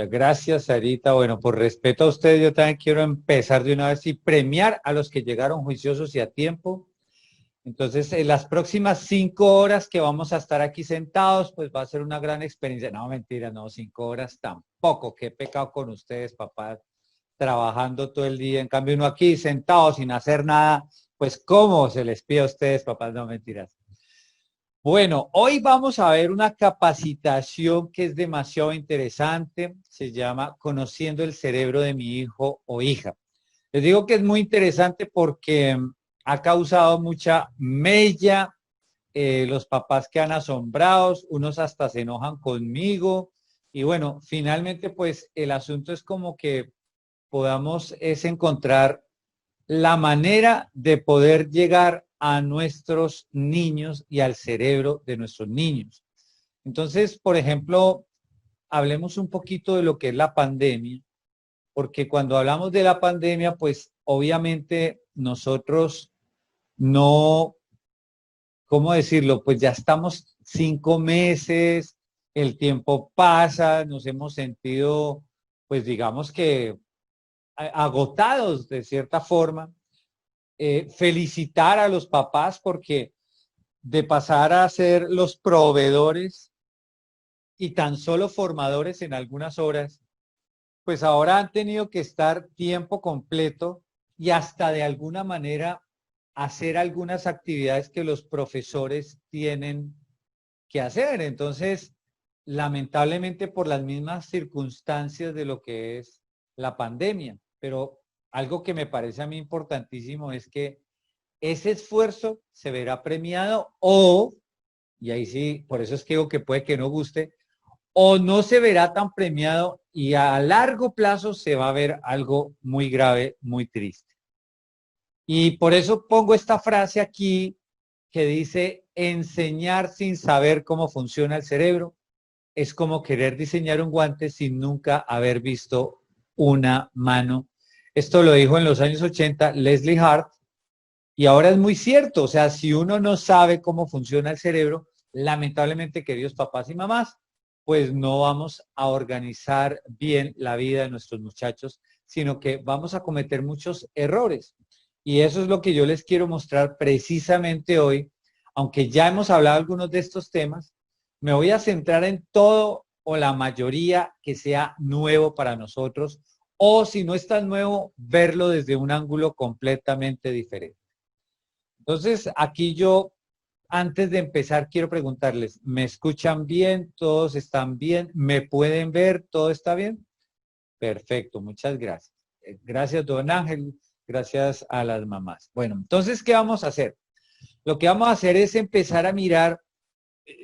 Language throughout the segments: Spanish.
Gracias, Sarita. Bueno, por respeto a ustedes, yo también quiero empezar de una vez y premiar a los que llegaron juiciosos y a tiempo. Entonces, en las próximas 5 horas que vamos a estar aquí sentados, pues va a ser una gran experiencia. No, mentira, no, 5 horas tampoco. Qué pecado con ustedes, papás, trabajando todo el día. En cambio, uno aquí sentado sin hacer nada, pues ¿cómo se les pide a ustedes, papás? No, mentiras. Bueno, hoy vamos a ver una capacitación que es demasiado interesante. Se llama Conociendo el cerebro de mi hijo o hija. Les digo que es muy interesante porque ha causado mucha mella. Los papás quedan asombrados, unos hasta se enojan conmigo. Y bueno, finalmente pues el asunto es como que podamos es encontrar la manera de poder llegar a nuestros niños y al cerebro de nuestros niños. Entonces, por ejemplo, hablemos un poquito de lo que es la pandemia, porque cuando hablamos de la pandemia, pues obviamente nosotros no, ¿cómo decirlo? Pues ya estamos 5 meses, el tiempo pasa, nos hemos sentido, pues digamos que agotados de cierta forma. Felicitar a los papás porque de pasar a ser los proveedores y tan solo formadores en algunas horas, pues ahora han tenido que estar tiempo completo y hasta de alguna manera hacer algunas actividades que los profesores tienen que hacer. Entonces, lamentablemente por las mismas circunstancias de lo que es la pandemia, pero algo que me parece a mí importantísimo es que ese esfuerzo se verá premiado o, y ahí sí, por eso es que digo que puede que no guste, o no se verá tan premiado y a largo plazo se va a ver algo muy grave, muy triste. Y por eso pongo esta frase aquí que dice, enseñar sin saber cómo funciona el cerebro es como querer diseñar un guante sin nunca haber visto una mano. Esto lo dijo en los años 80 Leslie Hart. Y ahora es muy cierto, o sea, si uno no sabe cómo funciona el cerebro, lamentablemente, queridos papás y mamás, pues no vamos a organizar bien la vida de nuestros muchachos, sino que vamos a cometer muchos errores. Y eso es lo que yo les quiero mostrar precisamente hoy, aunque ya hemos hablado algunos de estos temas, me voy a centrar en todo o la mayoría que sea nuevo para nosotros, o si no es tan nuevo, verlo desde un ángulo completamente diferente. Entonces, aquí yo, antes de empezar, quiero preguntarles, ¿me escuchan bien? ¿Todos están bien? ¿Me pueden ver? ¿Todo está bien? Perfecto, muchas gracias. Gracias, don Ángel. Gracias a las mamás. Bueno, entonces, ¿qué vamos a hacer? Lo que vamos a hacer es empezar a mirar,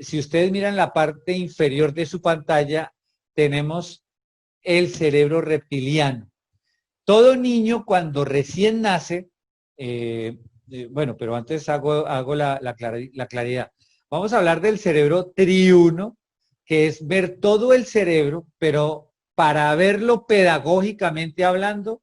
si ustedes miran la parte inferior de su pantalla, tenemos el cerebro reptiliano. Todo niño cuando recién nace, bueno, pero antes hago la claridad. Vamos a hablar del cerebro triuno, que es ver todo el cerebro, pero para verlo pedagógicamente hablando,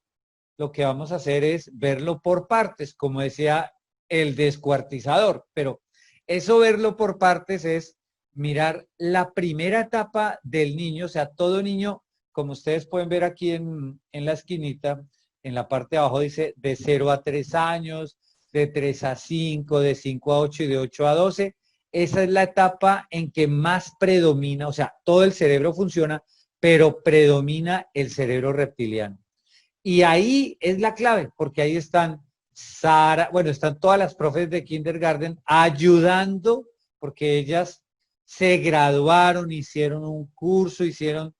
lo que vamos a hacer es verlo por partes, como decía el descuartizador. Pero eso verlo por partes es mirar la primera etapa del niño, o sea, todo niño, como ustedes pueden ver aquí en la esquinita, en la parte de abajo dice de 0 a 3 años, de 3 a 5, de 5 a 8 y de 8 a 12. Esa es la etapa en que más predomina, o sea, todo el cerebro funciona, pero predomina el cerebro reptiliano. Y ahí es la clave, porque ahí están Sara, bueno, están todas las profes de kindergarten ayudando, porque ellas se graduaron, hicieron un curso, hicieron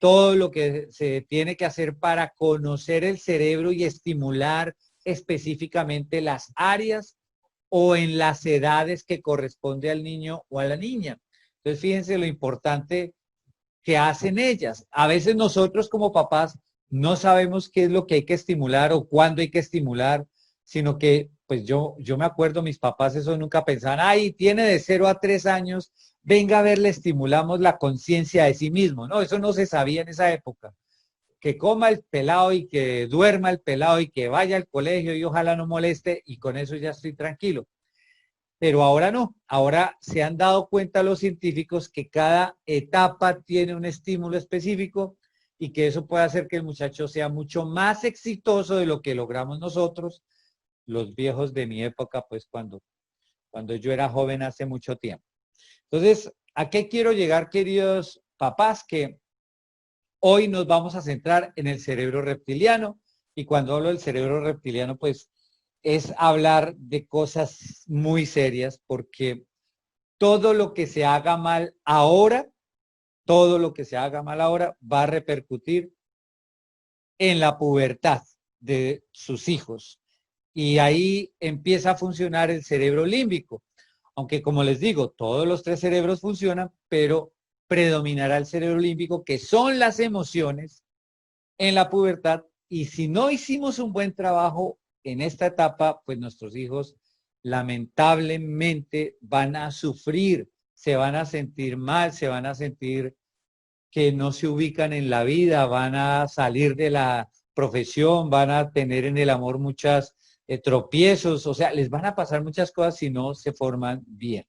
todo lo que se tiene que hacer para conocer el cerebro y estimular específicamente las áreas o en las edades que corresponde al niño o a la niña. Entonces, fíjense lo importante que hacen ellas. A veces nosotros como papás no sabemos qué es lo que hay que estimular o cuándo hay que estimular, sino que, pues yo me acuerdo, mis papás eso nunca pensaban, ay, tiene de 0 a 3 años, venga a ver, le estimulamos la conciencia de sí mismo. No, eso no se sabía en esa época. Que coma el pelado y que duerma el pelado y que vaya al colegio y ojalá no moleste y con eso ya estoy tranquilo. Pero ahora no, ahora se han dado cuenta los científicos que cada etapa tiene un estímulo específico y que eso puede hacer que el muchacho sea mucho más exitoso de lo que logramos nosotros, los viejos de mi época, pues cuando yo era joven hace mucho tiempo. Entonces, ¿a qué quiero llegar, queridos papás? Que hoy nos vamos a centrar en el cerebro reptiliano, y cuando hablo del cerebro reptiliano, pues es hablar de cosas muy serias, porque todo lo que se haga mal ahora, todo lo que se haga mal ahora va a repercutir en la pubertad de sus hijos. Y ahí empieza a funcionar el cerebro límbico. Aunque como les digo, todos los tres cerebros funcionan, pero predominará el cerebro límbico, que son las emociones en la pubertad. Y si no hicimos un buen trabajo en esta etapa, pues nuestros hijos lamentablemente van a sufrir, se van a sentir mal, se van a sentir que no se ubican en la vida, van a salir de la profesión, van a tener en el amor muchas tropiezos, o sea, les van a pasar muchas cosas si no se forman bien.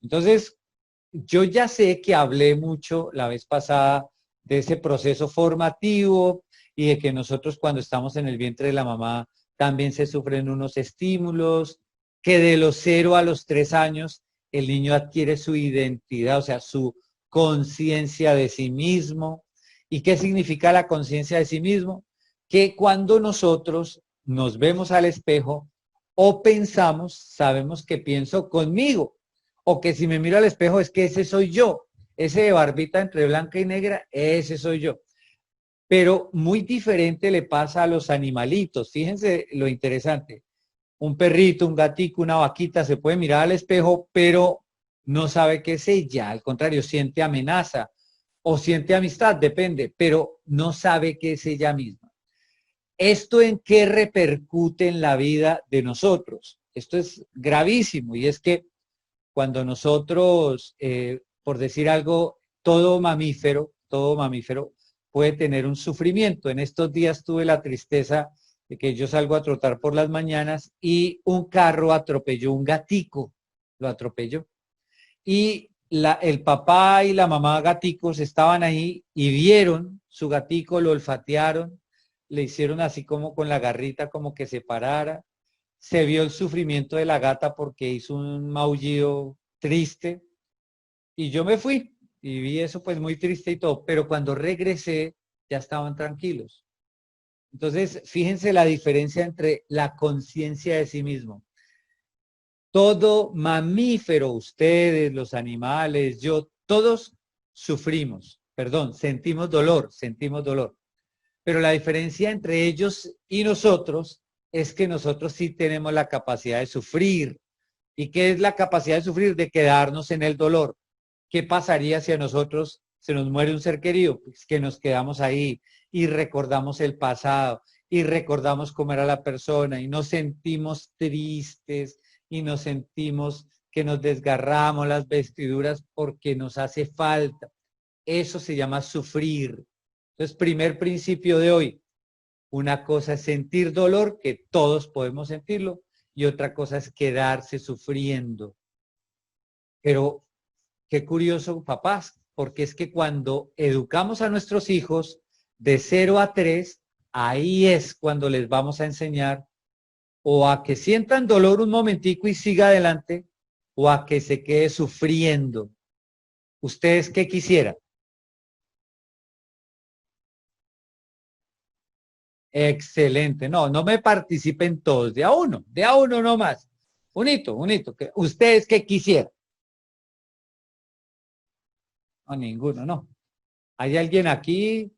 Entonces, yo ya sé que hablé mucho la vez pasada de ese proceso formativo y de que nosotros cuando estamos en el vientre de la mamá también se sufren unos estímulos, que de los 0 a los 3 años el niño adquiere su identidad, o sea, su conciencia de sí mismo. ¿Y qué significa la conciencia de sí mismo? Que cuando nosotros nos vemos al espejo o pensamos, sabemos que pienso conmigo, o que si me miro al espejo es que ese soy yo, ese de barbita entre blanca y negra, ese soy yo. Pero muy diferente le pasa a los animalitos. Fíjense lo interesante. Un perrito, un gatico, una vaquita se puede mirar al espejo, pero no sabe qué es ella. Al contrario, siente amenaza o siente amistad, depende, pero no sabe qué es ella misma. ¿Esto en qué repercute en la vida de nosotros? Esto es gravísimo, y es que cuando nosotros, por decir algo, todo mamífero puede tener un sufrimiento. En estos días tuve la tristeza de que yo salgo a trotar por las mañanas y un carro atropelló un gatico, lo atropelló. Y el papá y la mamá gaticos estaban ahí y vieron su gatico, lo olfatearon, le hicieron así como con la garrita como que se parara. Se vio el sufrimiento de la gata porque hizo un maullido triste, y yo me fui y vi eso pues muy triste y todo, pero cuando regresé ya estaban tranquilos. Entonces, fíjense la diferencia entre la conciencia de sí mismo. Todo mamífero, ustedes, los animales, yo, todos sufrimos, perdón, sentimos dolor. Pero la diferencia entre ellos y nosotros es que nosotros sí tenemos la capacidad de sufrir. ¿Y qué es la capacidad de sufrir? De quedarnos en el dolor. ¿Qué pasaría si a nosotros se nos muere un ser querido? Pues que nos quedamos ahí y recordamos el pasado y recordamos cómo era la persona y nos sentimos tristes y nos sentimos que nos desgarramos las vestiduras porque nos hace falta. Eso se llama sufrir. Entonces, primer principio de hoy, una cosa es sentir dolor, que todos podemos sentirlo, y otra cosa es quedarse sufriendo. Pero qué curioso, papás, porque es que cuando educamos a nuestros hijos de 0 a 3, ahí es cuando les vamos a enseñar o a que sientan dolor un momentico y siga adelante, o a que se quede sufriendo. ¿Ustedes qué quisieran? Excelente. No, no me participen todos, de a uno nomás. Unito. ¿Ustedes qué quisieran? No, ninguno, no. ¿Hay alguien aquí?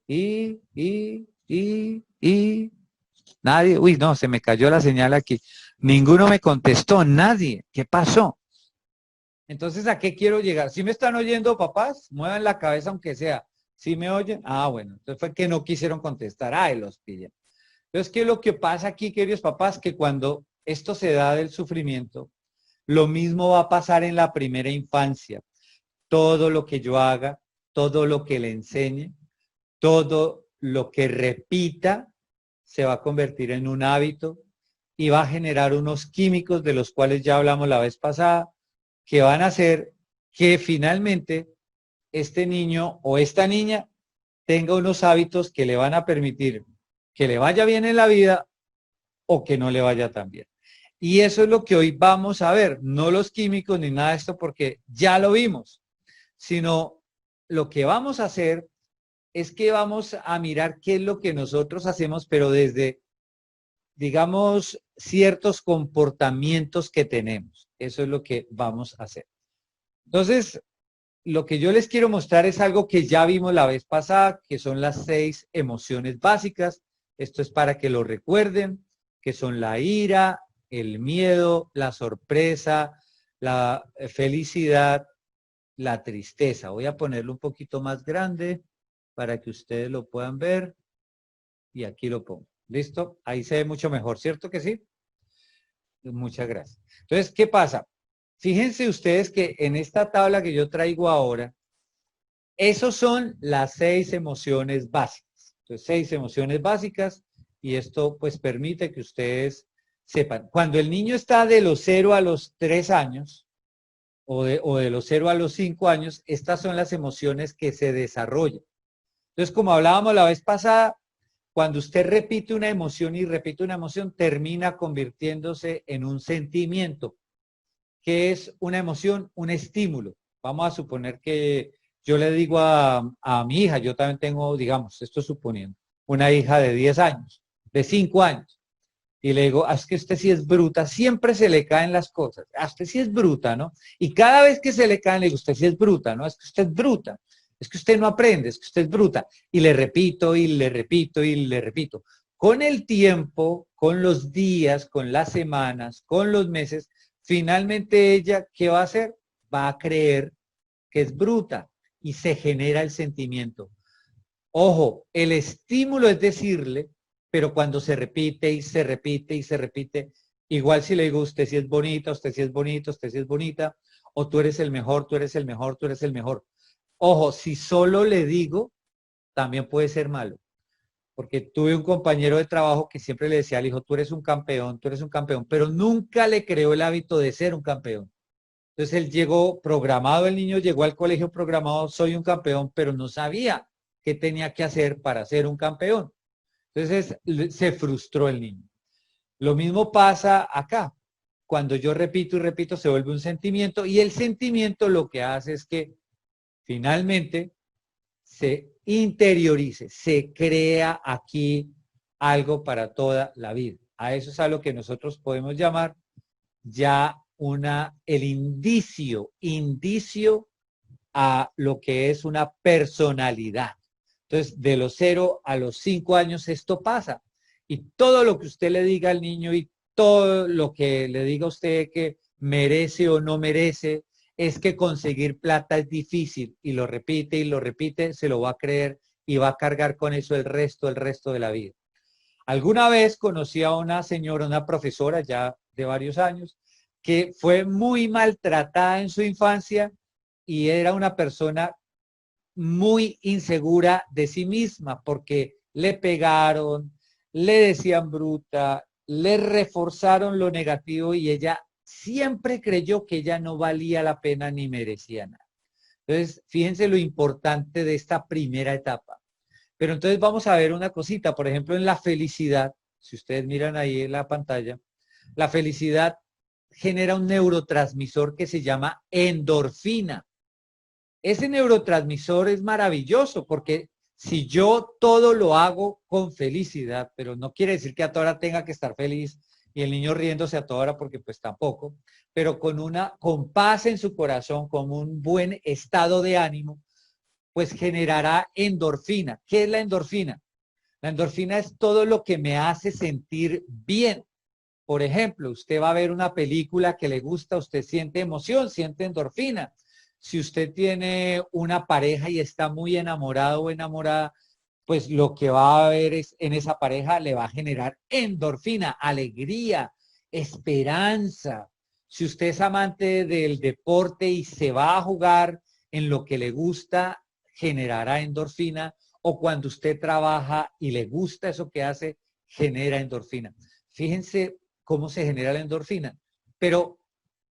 Nadie. Uy, no, se me cayó la señal aquí. Ninguno me contestó, nadie. ¿Qué pasó? Entonces, ¿a qué quiero llegar? ¿Sí me están oyendo, papás? Muevan la cabeza aunque sea. ¿Sí me oyen? Ah, bueno. Entonces fue que no quisieron contestar. Ay, los pillan. Entonces, ¿qué es lo que pasa aquí, queridos papás? Que cuando esto se da del sufrimiento, lo mismo va a pasar en la primera infancia. Todo lo que yo haga, todo lo que le enseñe, todo lo que repita, se va a convertir en un hábito y va a generar unos químicos de los cuales ya hablamos la vez pasada, que van a hacer que finalmente este niño o esta niña tenga unos hábitos que le van a permitir que le vaya bien en la vida o que no le vaya tan bien. Y eso es lo que hoy vamos a ver, no los químicos ni nada de esto porque ya lo vimos, sino lo que vamos a hacer es que vamos a mirar qué es lo que nosotros hacemos, pero desde, digamos, ciertos comportamientos que tenemos. Eso es lo que vamos a hacer. Entonces, lo que yo les quiero mostrar es algo que ya vimos la vez pasada, que son las 6 emociones básicas. Esto es para que lo recuerden, que son la ira, el miedo, la sorpresa, la felicidad, la tristeza. Voy a ponerlo un poquito más grande para que ustedes lo puedan ver. Y aquí lo pongo. ¿Listo? Ahí se ve mucho mejor, ¿cierto que sí? Muchas gracias. Entonces, ¿qué pasa? Fíjense ustedes que en esta tabla que yo traigo ahora, esos son las 6 emociones básicas. Entonces, 6 emociones básicas y esto pues permite que ustedes sepan. Cuando el niño está de los 0 a los 3 años o de los 0 a los 5 años, estas son las emociones que se desarrollan. Entonces, como hablábamos la vez pasada, cuando usted repite una emoción y repite una emoción, termina convirtiéndose en un sentimiento. ¿Qué es una emoción? Un estímulo. Vamos a suponer que yo le digo a mi hija, yo también tengo, digamos, esto suponiendo, una hija de 10 años, de 5 años, y le digo, es que usted sí es bruta, siempre se le caen las cosas, a usted sí es bruta, ¿no? Y cada vez que se le caen, le digo, usted sí es bruta, ¿no? Es que usted es bruta, es que usted no aprende, es que usted es bruta. Y le repito, y le repito, y le repito. Con el tiempo, con los días, con las semanas, con los meses, finalmente ella, ¿qué va a hacer? Va a creer que es bruta y se genera el sentimiento. Ojo, el estímulo es decirle, pero cuando se repite y se repite y se repite, igual si le digo, usted sí es bonita, usted sí es bonito, usted sí es bonita, o tú eres el mejor, tú eres el mejor, tú eres el mejor. Ojo, si solo le digo, también puede ser malo. Porque tuve un compañero de trabajo que siempre le decía al hijo, tú eres un campeón, pero nunca le creó el hábito de ser un campeón. Entonces él llegó programado, el niño llegó al colegio programado, soy un campeón, pero no sabía qué tenía que hacer para ser un campeón. Entonces se frustró el niño. Lo mismo pasa acá. Cuando yo repito y repito, se vuelve un sentimiento y el sentimiento lo que hace es que finalmente se interiorice, se crea aquí algo para toda la vida. A eso es a lo que nosotros podemos llamar ya el indicio a lo que es una personalidad. Entonces, de los 0 a los 5 años esto pasa. Y todo lo que usted le diga al niño y todo lo que le diga a usted que merece o no merece, es que conseguir plata es difícil y lo repite, se lo va a creer y va a cargar con eso el resto de la vida. Alguna vez conocí a una señora, una profesora ya de varios años, que fue muy maltratada en su infancia y era una persona muy insegura de sí misma porque le pegaron, le decían bruta, le reforzaron lo negativo y ella siempre creyó que ella no valía la pena ni merecía nada. Entonces, fíjense lo importante de esta primera etapa. Pero entonces vamos a ver una cosita, por ejemplo, en la felicidad, si ustedes miran ahí en la pantalla, la felicidad genera un neurotransmisor que se llama endorfina. Ese neurotransmisor es maravilloso porque si yo todo lo hago con felicidad, pero no quiere decir que a toda hora tenga que estar feliz y el niño riéndose a toda hora porque pues tampoco, pero con paz en su corazón, con un buen estado de ánimo, pues generará endorfina. ¿Qué es la endorfina? La endorfina es todo lo que me hace sentir bien. Por ejemplo, usted va a ver una película que le gusta, usted siente emoción, siente endorfina. Si usted tiene una pareja y está muy enamorado o enamorada, pues lo que va a ver es en esa pareja le va a generar endorfina, alegría, esperanza. Si usted es amante del deporte y se va a jugar en lo que le gusta, generará endorfina. O cuando usted trabaja y le gusta eso que hace, genera endorfina. Fíjense cómo se genera la endorfina. Pero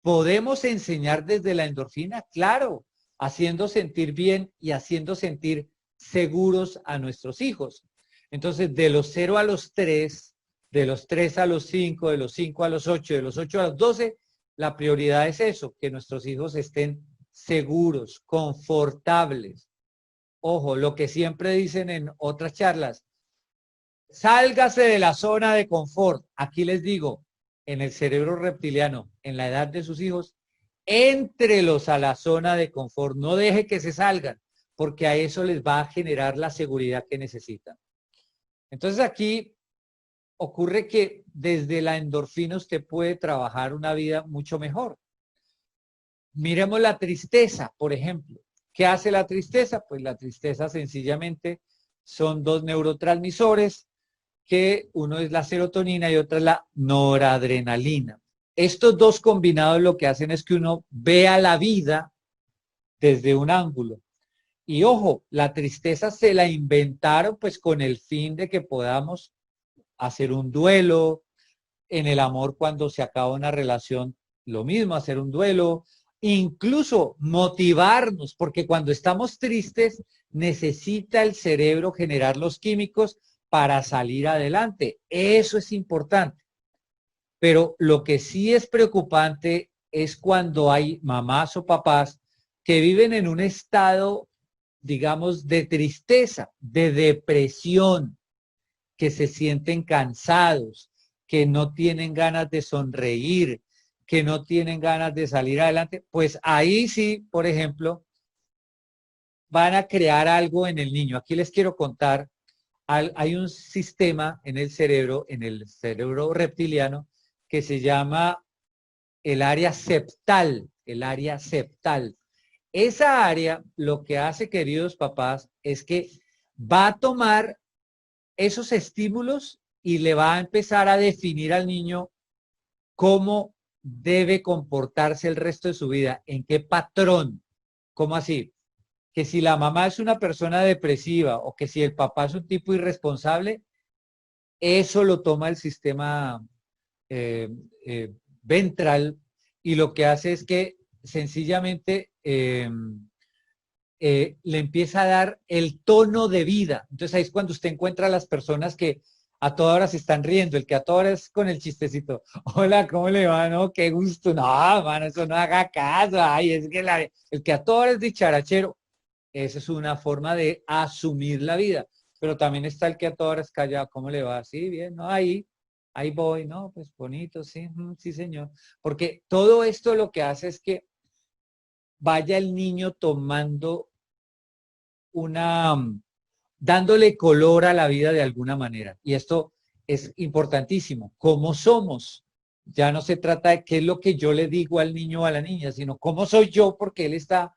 ¿podemos enseñar desde la endorfina? Claro, haciendo sentir bien y haciendo sentir seguros a nuestros hijos. Entonces, de los 0 a los 3, de los 3 a los 5, de los 5 a los 8, de los 8 a los 12, la prioridad es eso, que nuestros hijos estén seguros, confortables. Ojo, lo que siempre dicen en otras charlas, sálgase de la zona de confort. Aquí les digo, en el cerebro reptiliano, en la edad de sus hijos, éntrelos a la zona de confort. No deje que se salgan, porque a eso les va a generar la seguridad que necesitan. Entonces aquí ocurre que desde la endorfina usted puede trabajar una vida mucho mejor. Miremos la tristeza, por ejemplo. ¿Qué hace la tristeza? Pues la tristeza sencillamente son dos neurotransmisores, que uno es la serotonina y otra es la noradrenalina. Estos dos combinados lo que hacen es que uno vea la vida desde un ángulo. Y ojo, la tristeza se la inventaron pues con el fin de que podamos hacer un duelo. En el amor, cuando se acaba una relación, lo mismo, hacer un duelo, incluso motivarnos, porque cuando estamos tristes necesita el cerebro generar los químicos para salir adelante. Eso es importante. Pero lo que sí es preocupante es cuando hay mamás o papás que viven en un estado, digamos, de tristeza, de depresión, que se sienten cansados, que no tienen ganas de sonreír, que no tienen ganas de salir adelante, pues ahí sí, por ejemplo, van a crear algo en el niño. Aquí les quiero contar, hay un sistema en el cerebro reptiliano, que se llama el área septal, el área septal. Esa área lo que hace, queridos papás, es que va a tomar esos estímulos y le va a empezar a definir al niño cómo debe comportarse el resto de su vida, en qué patrón. ¿Cómo así? Que si la mamá es una persona depresiva o que si el papá es un tipo irresponsable, eso lo toma el sistema eh, ventral, y lo que hace es que sencillamente le empieza a dar el tono de vida. Entonces ahí es cuando usted encuentra a las personas que a toda hora se están riendo, el que a toda hora es con el chistecito. Hola, ¿cómo le va? No, qué gusto. No, mano, eso no haga caso. Ay, es que el que a toda hora es dicharachero, esa es una forma de asumir la vida. Pero también está el que a toda hora es callado. ¿Cómo le va? Sí, bien, no, ahí voy, no, pues bonito, sí, sí, señor. Porque todo esto lo que hace es que vaya el niño tomando una, dándole color a la vida de alguna manera. Y esto es importantísimo. ¿Cómo somos? Ya no se trata de qué es lo que yo le digo al niño o a la niña, sino cómo soy yo, porque él está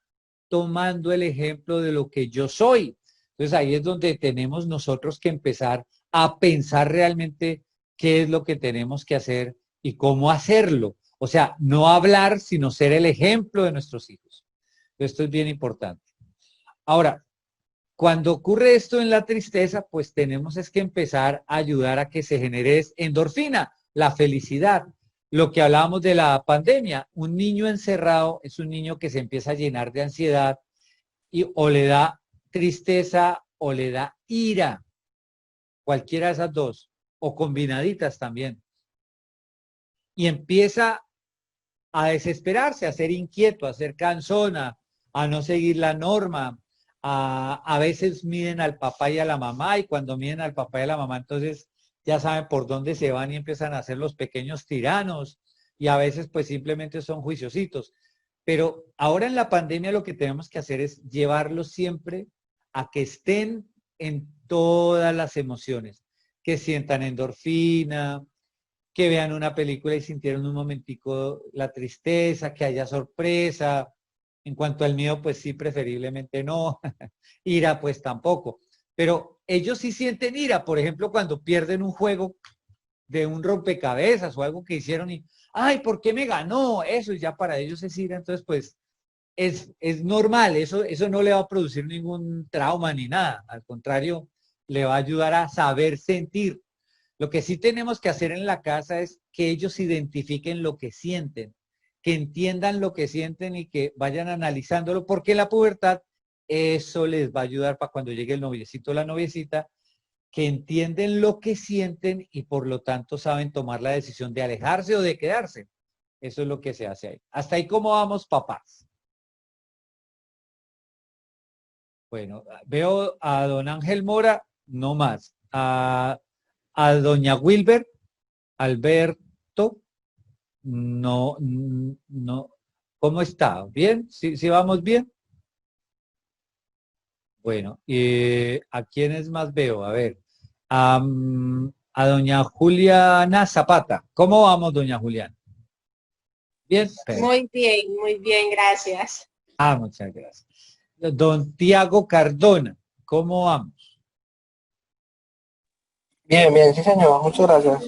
tomando el ejemplo de lo que yo soy. Entonces ahí es donde tenemos nosotros que empezar a pensar realmente qué es lo que tenemos que hacer y cómo hacerlo. O sea, no hablar, sino ser el ejemplo de nuestros hijos. Esto es bien importante. Ahora, cuando ocurre esto en la tristeza, pues tenemos es que empezar a ayudar a que se genere endorfina, la felicidad. Lo que hablábamos de la pandemia, un niño encerrado es un niño que se empieza a llenar de ansiedad y o le da tristeza o le da ira, cualquiera de esas dos, o combinaditas también. Y empieza a desesperarse, a ser inquieto, a ser cansona, a no seguir la norma. A veces miden al papá y a la mamá, y cuando miden al papá y a la mamá, entonces ya saben por dónde se van y empiezan a ser los pequeños tiranos, y a veces pues simplemente son juiciositos. Pero ahora en la pandemia lo que tenemos que hacer es llevarlos siempre a que estén en todas las emociones, que sientan endorfina, que vean una película y sintieron un momentico la tristeza, que haya sorpresa. En cuanto al miedo, pues sí, preferiblemente no. Ira, pues tampoco. Pero ellos sí sienten ira, por ejemplo, cuando pierden un juego de un rompecabezas o algo que hicieron y, ay, ¿por qué me ganó? Eso ya para ellos es ira, entonces pues es normal, eso no le va a producir ningún trauma ni nada, al contrario, le va a ayudar a saber sentir. Lo que sí tenemos que hacer en la casa es que ellos identifiquen lo que sienten, que entiendan lo que sienten y que vayan analizándolo, porque la pubertad eso les va a ayudar para cuando llegue el noviecito o la noviecita, que entienden lo que sienten y por lo tanto saben tomar la decisión de alejarse o de quedarse. Eso es lo que se hace ahí. Hasta ahí, ¿cómo vamos, papás? Bueno, veo a don Ángel Mora, no más. A doña Wilber, Alberto, no, no. ¿Cómo está? ¿Bien? ¿Sí, sí vamos bien? Bueno, ¿a quiénes más veo? A ver, a doña Juliana Zapata. ¿Cómo vamos, doña Juliana? Bien. Muy bien, gracias. Muchas gracias. Don Tiago Cardona, ¿cómo vamos? Bien, bien, sí señor, muchas gracias.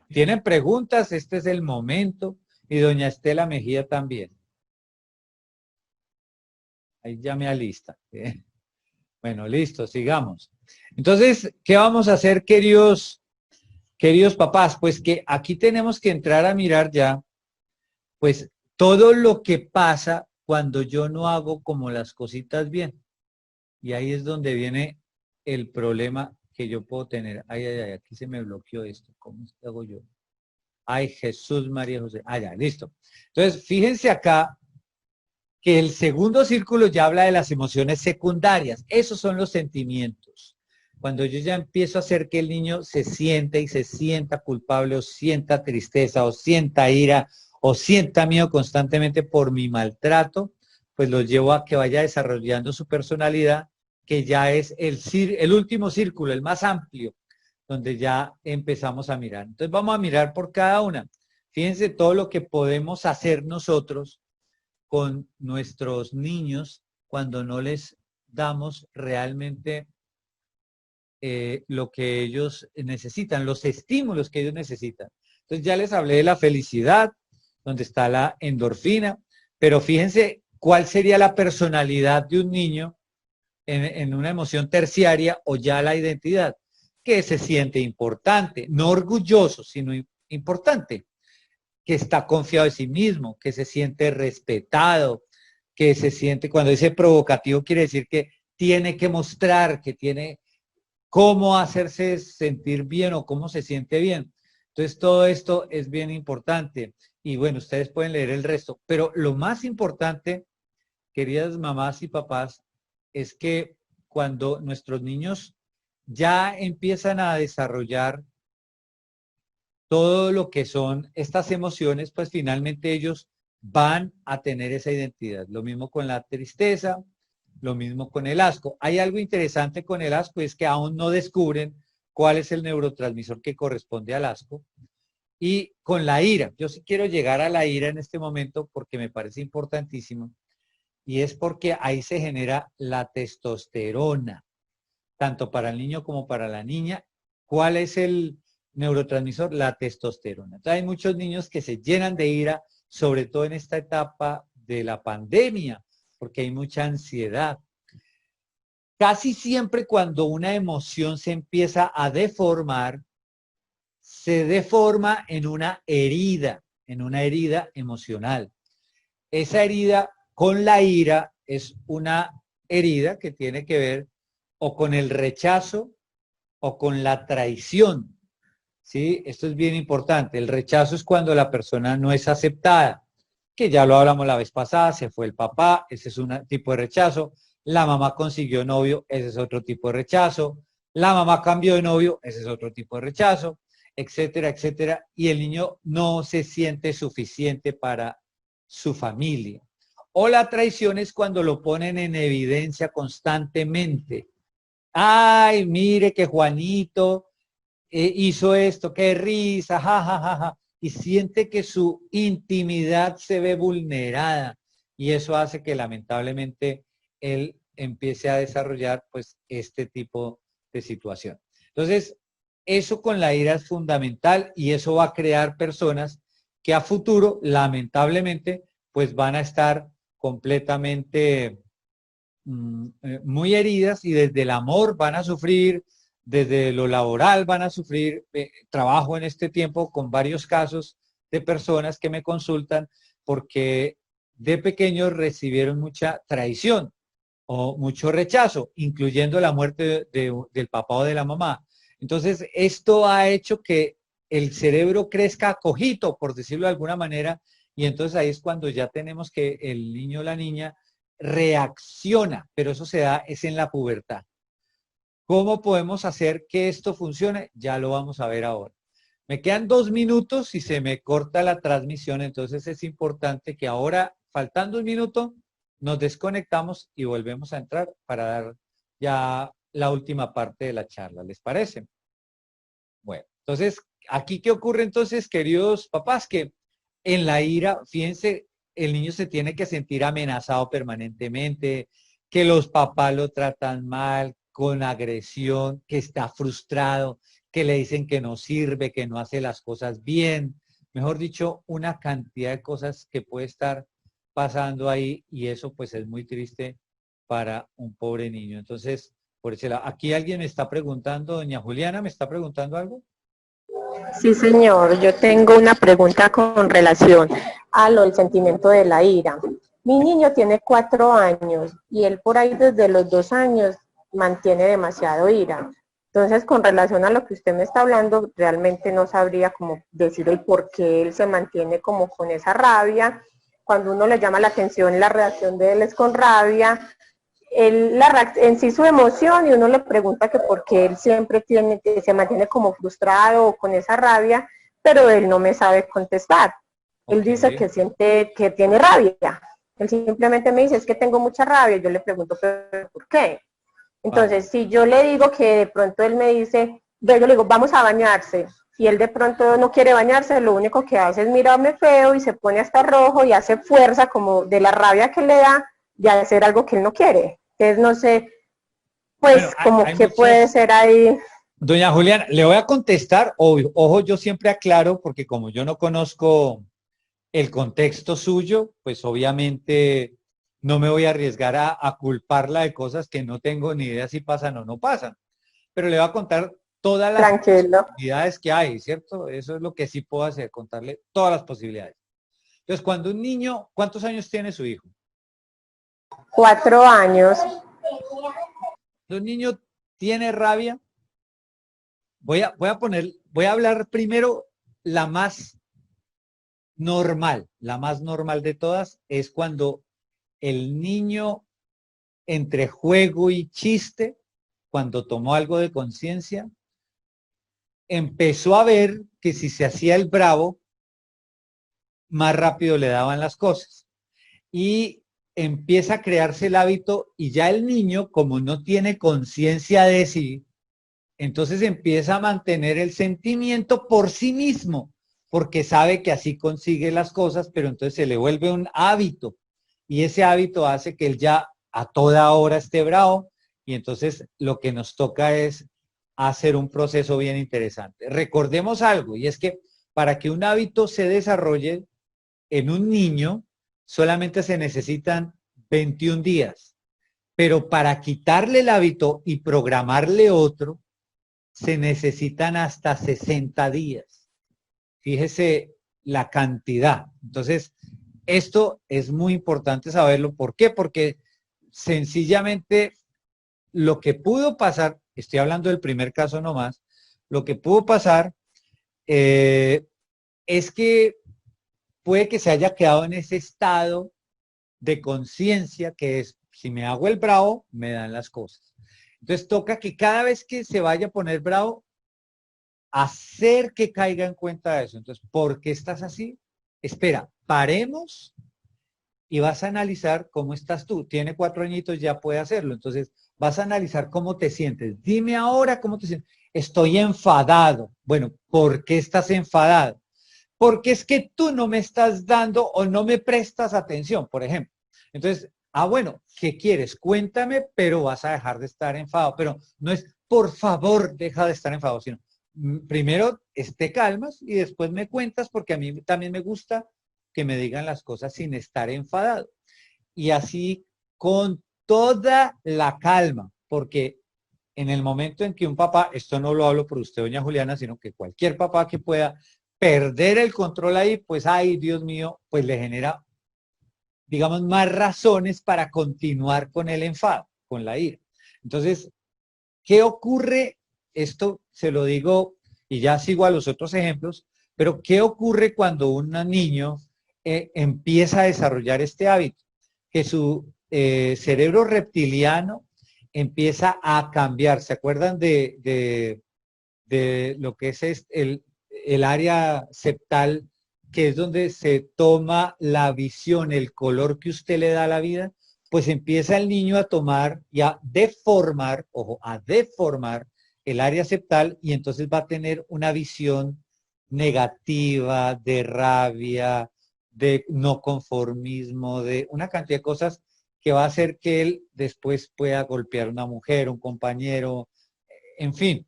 ¿Tienen preguntas? Este es el momento. Y doña Estela Mejía también. Ahí ya me alista. Bueno, listo, sigamos. Entonces, ¿qué vamos a hacer, queridos papás? Pues que aquí tenemos que entrar a mirar ya, pues todo lo que pasa cuando yo no hago como las cositas bien. Y ahí es donde viene el problema que yo puedo tener. Ay, ay, ay, aquí se me bloqueó esto. ¿Cómo es que hago yo? Ay, Jesús, María José. Ah, ya, listo. Entonces, fíjense acá que el segundo círculo ya habla de las emociones secundarias. Esos son los sentimientos. Cuando yo ya empiezo a hacer que el niño se siente y se sienta culpable o sienta tristeza o sienta ira o sienta miedo constantemente por mi maltrato, pues lo llevo a que vaya desarrollando su personalidad, que ya es el último círculo, el más amplio, donde ya empezamos a mirar. Entonces vamos a mirar por cada una. Fíjense todo lo que podemos hacer nosotros con nuestros niños cuando no les damos realmente lo que ellos necesitan, los estímulos que ellos necesitan. Entonces ya les hablé de la felicidad, donde está la endorfina, pero fíjense cuál sería la personalidad de un niño en una emoción terciaria o ya la identidad, que se siente importante, no orgulloso, sino importante, que está confiado en sí mismo, que se siente respetado, que se siente, cuando dice provocativo, quiere decir que tiene que mostrar, que tiene cómo hacerse sentir bien o cómo se siente bien. Entonces, todo esto es bien importante. Y bueno, ustedes pueden leer el resto. Pero lo más importante, queridas mamás y papás, es que cuando nuestros niños ya empiezan a desarrollar todo lo que son estas emociones, pues finalmente ellos van a tener esa identidad. Lo mismo con la tristeza, lo mismo con el asco. Hay algo interesante con el asco, es que aún no descubren cuál es el neurotransmisor que corresponde al asco. Y con la ira, yo sí quiero llegar a la ira en este momento porque me parece importantísimo, y es porque ahí se genera la testosterona, tanto para el niño como para la niña. ¿Cuál es el neurotransmisor? La testosterona. Entonces hay muchos niños que se llenan de ira, sobre todo en esta etapa de la pandemia, porque hay mucha ansiedad. Casi siempre cuando una emoción se empieza a deformar, se deforma en una herida emocional. Esa herida con la ira es una herida que tiene que ver o con el rechazo o con la traición. ¿Sí? Esto es bien importante. El rechazo es cuando la persona no es aceptada, que ya lo hablamos la vez pasada, se fue el papá, ese es un tipo de rechazo. La mamá consiguió novio, ese es otro tipo de rechazo. La mamá cambió de novio, ese es otro tipo de rechazo, etcétera, etcétera. Y el niño no se siente suficiente para su familia. O la traición es cuando lo ponen en evidencia constantemente. Ay, mire que Juanito hizo esto, qué risa, jajajaja, ja, ja, ja, y siente que su intimidad se ve vulnerada y eso hace que lamentablemente él empiece a desarrollar pues este tipo de situación. Entonces, eso con la ira es fundamental y eso va a crear personas que a futuro, lamentablemente, pues van a estar completamente muy heridas y desde el amor van a sufrir, desde lo laboral van a sufrir. Trabajo en este tiempo con varios casos de personas que me consultan porque de pequeños recibieron mucha traición o mucho rechazo, incluyendo la muerte del papá o de la mamá. Entonces, esto ha hecho que el cerebro crezca cojito, por decirlo de alguna manera, y entonces ahí es cuando ya tenemos que el niño o la niña reacciona, pero eso se da es en la pubertad. ¿Cómo podemos hacer que esto funcione? Ya lo vamos a ver ahora. Me quedan 2 minutos y se me corta la transmisión, entonces es importante que ahora, faltando un minuto, nos desconectamos y volvemos a entrar para dar ya la última parte de la charla. ¿Les parece? Bueno, entonces, ¿aquí qué ocurre entonces, queridos papás? Que en la ira, fíjense, el niño se tiene que sentir amenazado permanentemente, que los papás lo tratan mal, con agresión, que está frustrado, que le dicen que no sirve, que no hace las cosas bien. Mejor dicho, una cantidad de cosas que puede estar pasando ahí y eso pues es muy triste para un pobre niño. Entonces, por ese lado, aquí alguien me está preguntando, doña Juliana, ¿me está preguntando algo? Sí, señor. Yo tengo una pregunta con relación a lo del sentimiento de la ira. Mi niño tiene 4 años y él por ahí desde los 2 años mantiene demasiado ira. Entonces, con relación a lo que usted me está hablando, realmente no sabría cómo decir el por qué él se mantiene como con esa rabia. Cuando uno le llama la atención, la reacción de él es con rabia. En sí su emoción y uno le pregunta que por qué él siempre se mantiene como frustrado o con esa rabia, pero él no me sabe contestar. Él dice que siente que tiene rabia. Él simplemente me dice, es que tengo mucha rabia. Yo le pregunto, ¿pero por qué? Entonces, si yo le digo que de pronto él me dice, yo le digo, vamos a bañarse, y él de pronto no quiere bañarse, lo único que hace es mirarme feo y se pone hasta rojo y hace fuerza como de la rabia que le da de hacer algo que él no quiere. Entonces, no sé, pues Bueno, como hay que puede muchas. ser ahí. Doña Juliana, le voy a contestar, obvio, ojo, yo siempre aclaro, porque como yo no conozco el contexto suyo, pues obviamente no me voy a arriesgar a culparla de cosas que no tengo ni idea si pasan o no pasan. Pero le voy a contar todas las Tranquilo. posibilidades que hay, ¿cierto? Eso es lo que sí puedo hacer, contarle todas las posibilidades. Entonces, cuando un niño, ¿cuántos años tiene su hijo? 4 años. Cuando un niño tiene rabia, voy a hablar primero la más normal de todas es cuando el niño entre juego y chiste, cuando tomó algo de conciencia, empezó a ver que si se hacía el bravo, más rápido le daban las cosas. Y empieza a crearse el hábito y ya el niño, como no tiene conciencia de sí, entonces empieza a mantener el sentimiento por sí mismo, porque sabe que así consigue las cosas, pero entonces se le vuelve un hábito y ese hábito hace que él ya a toda hora esté bravo y entonces lo que nos toca es hacer un proceso bien interesante. Recordemos algo y es que para que un hábito se desarrolle en un niño solamente se necesitan 21 días, pero para quitarle el hábito y programarle otro, se necesitan hasta 60 días. Fíjese la cantidad. Entonces, esto es muy importante saberlo. ¿Por qué? Porque sencillamente lo que pudo pasar, estoy hablando del primer caso nomás, lo que pudo pasar es que puede que se haya quedado en ese estado de conciencia que es, si me hago el bravo, me dan las cosas. Entonces toca que cada vez que se vaya a poner bravo, hacer que caiga en cuenta de eso. Entonces, ¿por qué estás así? Espera, paremos y vas a analizar cómo estás tú. Tiene 4 añitos, ya puede hacerlo. Entonces, vas a analizar cómo te sientes. Dime ahora cómo te sientes. Estoy enfadado. Bueno, ¿por qué estás enfadado? Porque es que tú no me estás dando o no me prestas atención, por ejemplo. Entonces, bueno, ¿qué quieres? Cuéntame, pero vas a dejar de estar enfadado. Pero no es, por favor, deja de estar enfadado, sino primero te calmas y después me cuentas porque a mí también me gusta que me digan las cosas sin estar enfadado. Y así con toda la calma, porque en el momento en que un papá, esto no lo hablo por usted, doña Juliana, sino que cualquier papá que pueda perder el control ahí, pues, ay, Dios mío, pues le genera digamos, más razones para continuar con el enfado, con la ira. Entonces, ¿qué ocurre? Esto se lo digo y ya sigo a los otros ejemplos, pero ¿qué ocurre cuando un niño empieza a desarrollar este hábito? Que su cerebro reptiliano empieza a cambiar. ¿Se acuerdan de lo que es el área septal, que es donde se toma la visión, el color que usted le da a la vida? Pues empieza el niño a tomar y a deformar, ojo, a deformar el área septal, y entonces va a tener una visión negativa, de rabia, de no conformismo, de una cantidad de cosas que va a hacer que él después pueda golpear a una mujer, un compañero, en fin,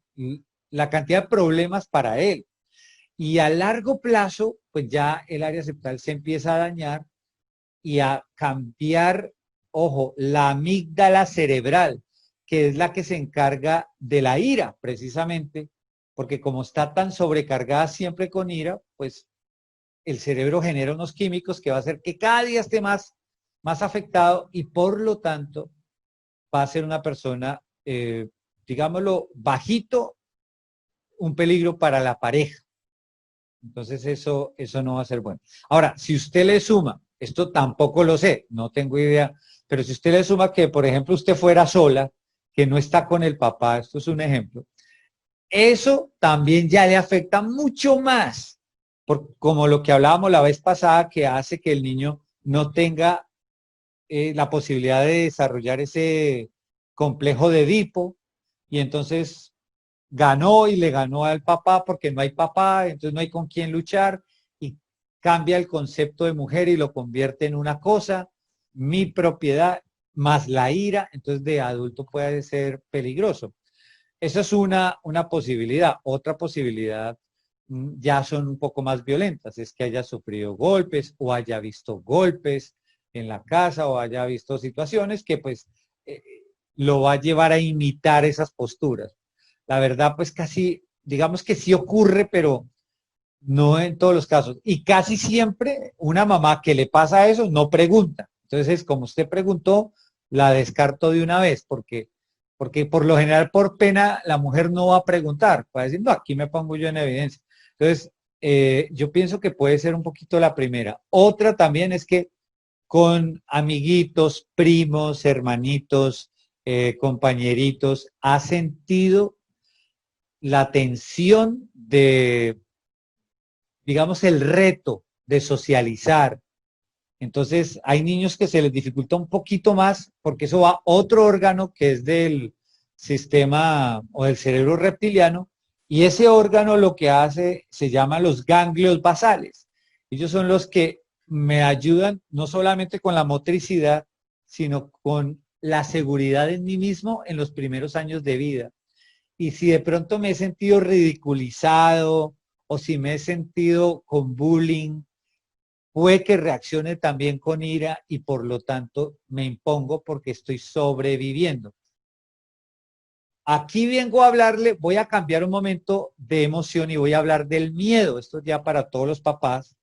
la cantidad de problemas para él. Y a largo plazo, pues ya el área septal se empieza a dañar y a cambiar, ojo, la amígdala cerebral, que es la que se encarga de la ira, precisamente, porque como está tan sobrecargada siempre con ira, pues el cerebro genera unos químicos que va a hacer que cada día esté más afectado, y por lo tanto va a ser una persona, digámoslo, bajito, un peligro para la pareja. Entonces eso no va a ser bueno. Ahora, si usted le suma, esto tampoco lo sé, no tengo idea, pero si usted le suma que, por ejemplo, usted fuera sola, que no está con el papá, esto es un ejemplo, eso también ya le afecta mucho más, como lo que hablábamos la vez pasada, que hace que el niño no tenga la posibilidad de desarrollar ese complejo de Edipo, y entonces ganó y le ganó al papá porque no hay papá, entonces no hay con quién luchar, y cambia el concepto de mujer y lo convierte en una cosa, mi propiedad, más la ira, entonces de adulto puede ser peligroso. Esa es una posibilidad. Otra posibilidad ya son un poco más violentas, es que haya sufrido golpes o haya visto golpes en la casa o haya visto situaciones que pues eh, lo va a llevar a imitar esas posturas. La verdad, pues casi, digamos que sí ocurre, pero no en todos los casos. Y casi siempre una mamá que le pasa eso no pregunta. Entonces, como usted preguntó, la descarto de una vez, porque por lo general por pena la mujer no va a preguntar, va a decir, no, aquí me pongo yo en evidencia. Entonces, yo pienso que puede ser un poquito la primera. Otra también es que con amiguitos, primos, hermanitos, compañeritos, ha sentido la tensión de, digamos, el reto de socializar. Entonces, hay niños que se les dificulta un poquito más porque eso va a otro órgano que es del sistema o del cerebro reptiliano, y ese órgano lo que hace se llama los ganglios basales. Ellos son los que me ayudan no solamente con la motricidad, sino con la seguridad en mí mismo en los primeros años de vida. Y si de pronto me he sentido ridiculizado o si me he sentido con bullying, puede que reaccione también con ira y por lo tanto me impongo porque estoy sobreviviendo. Aquí vengo a hablarle, voy a cambiar un momento de emoción y voy a hablar del miedo. Esto es ya para todos los papás,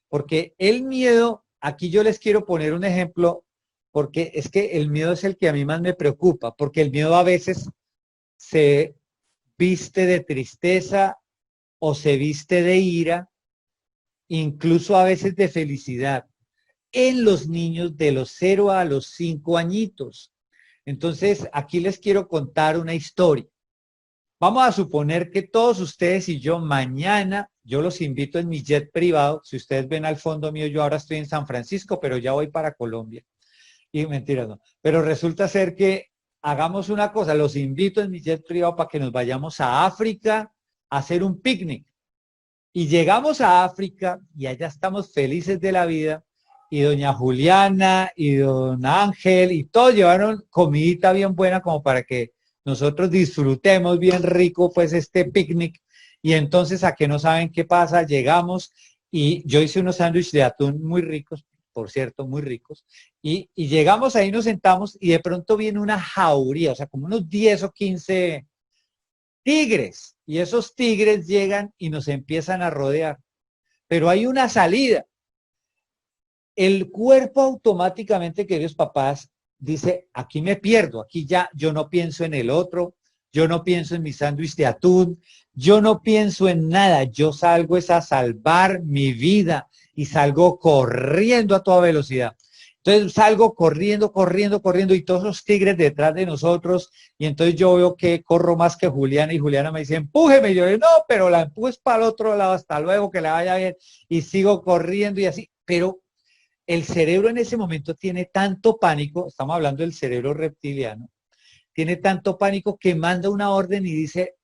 porque el miedo, aquí yo les quiero poner un ejemplo, porque es que el miedo es el que a mí más me preocupa, porque el miedo a veces se viste de tristeza o se viste de ira, incluso a veces de felicidad, en los niños de los 0 a los 5 añitos. Entonces, aquí les quiero contar una historia. Vamos a suponer que todos ustedes y yo mañana, yo los invito en mi jet privado. Si ustedes ven al fondo mío, yo ahora estoy en San Francisco, pero ya voy para Colombia. Y mentira, no. Pero resulta ser que hagamos una cosa, los invito en mi jet privado para que nos vayamos a África a hacer un picnic. Y llegamos a África y allá estamos felices de la vida. Y doña Juliana y don Ángel y todos llevaron comidita bien buena como para que nosotros disfrutemos bien rico pues este picnic. Y entonces, a que no saben qué pasa, llegamos y yo hice unos sándwiches de atún muy ricos, por cierto, muy ricos. Y llegamos ahí, nos sentamos y de pronto viene una jauría, o sea, como unos 10 o 15 tigres. Y esos tigres llegan y nos empiezan a rodear. Pero hay una salida. el cuerpo automáticamente, queridos papás, dice, aquí me pierdo, aquí ya yo no pienso en el otro, yo no pienso en mi sándwich de atún, yo no pienso en nada, yo salgo es a salvar mi vida y salgo corriendo a toda velocidad. Entonces salgo corriendo, corriendo, corriendo y todos los tigres detrás de nosotros y entonces yo veo que corro más que Juliana y Juliana me dice, empújeme, y yo digo, no, pero la empujes para el otro lado, hasta luego, que le vaya bien y sigo corriendo y así, pero el cerebro en ese momento tiene tanto pánico, estamos hablando del cerebro reptiliano, tiene tanto pánico que manda una orden y dice,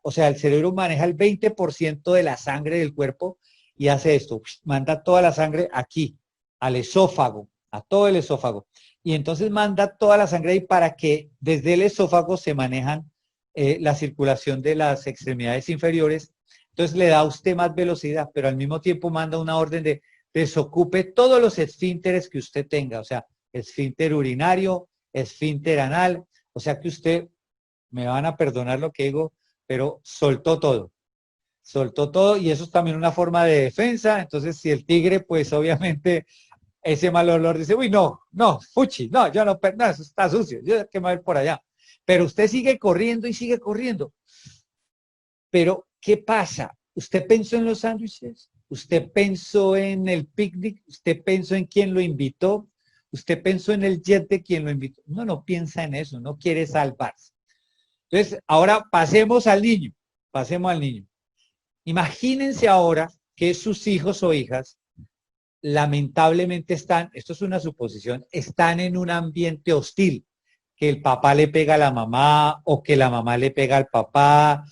o sea, el cerebro maneja el 20% de la sangre del cuerpo y hace esto, manda toda la sangre aquí, al esófago, a todo el esófago. Y entonces manda toda la sangre ahí para que desde el esófago se manejan la circulación de las extremidades inferiores. Entonces le da a usted más velocidad, pero al mismo tiempo manda una orden de desocupe todos los esfínteres que usted tenga, o sea, esfínter urinario, esfínter anal, o sea que usted, me van a perdonar lo que digo, pero soltó todo y eso es también una forma de defensa. Entonces, si el tigre, pues obviamente ese mal olor dice, uy, no, no, fuchi, no, yo no, no, eso está sucio, yo que me voy a ir por allá. Pero usted sigue corriendo y sigue corriendo. Pero, ¿qué pasa? ¿Usted pensó en los sándwiches? ¿Usted pensó en el picnic? ¿Usted pensó en quién lo invitó? ¿Usted pensó en el jet de quien lo invitó? No, no piensa en eso, no quiere salvarse. Entonces, ahora pasemos al niño, pasemos al niño. Imagínense ahora que sus hijos o hijas lamentablemente están, esto es una suposición, están en un ambiente hostil, que el papá le pega a la mamá o que la mamá le pega al papá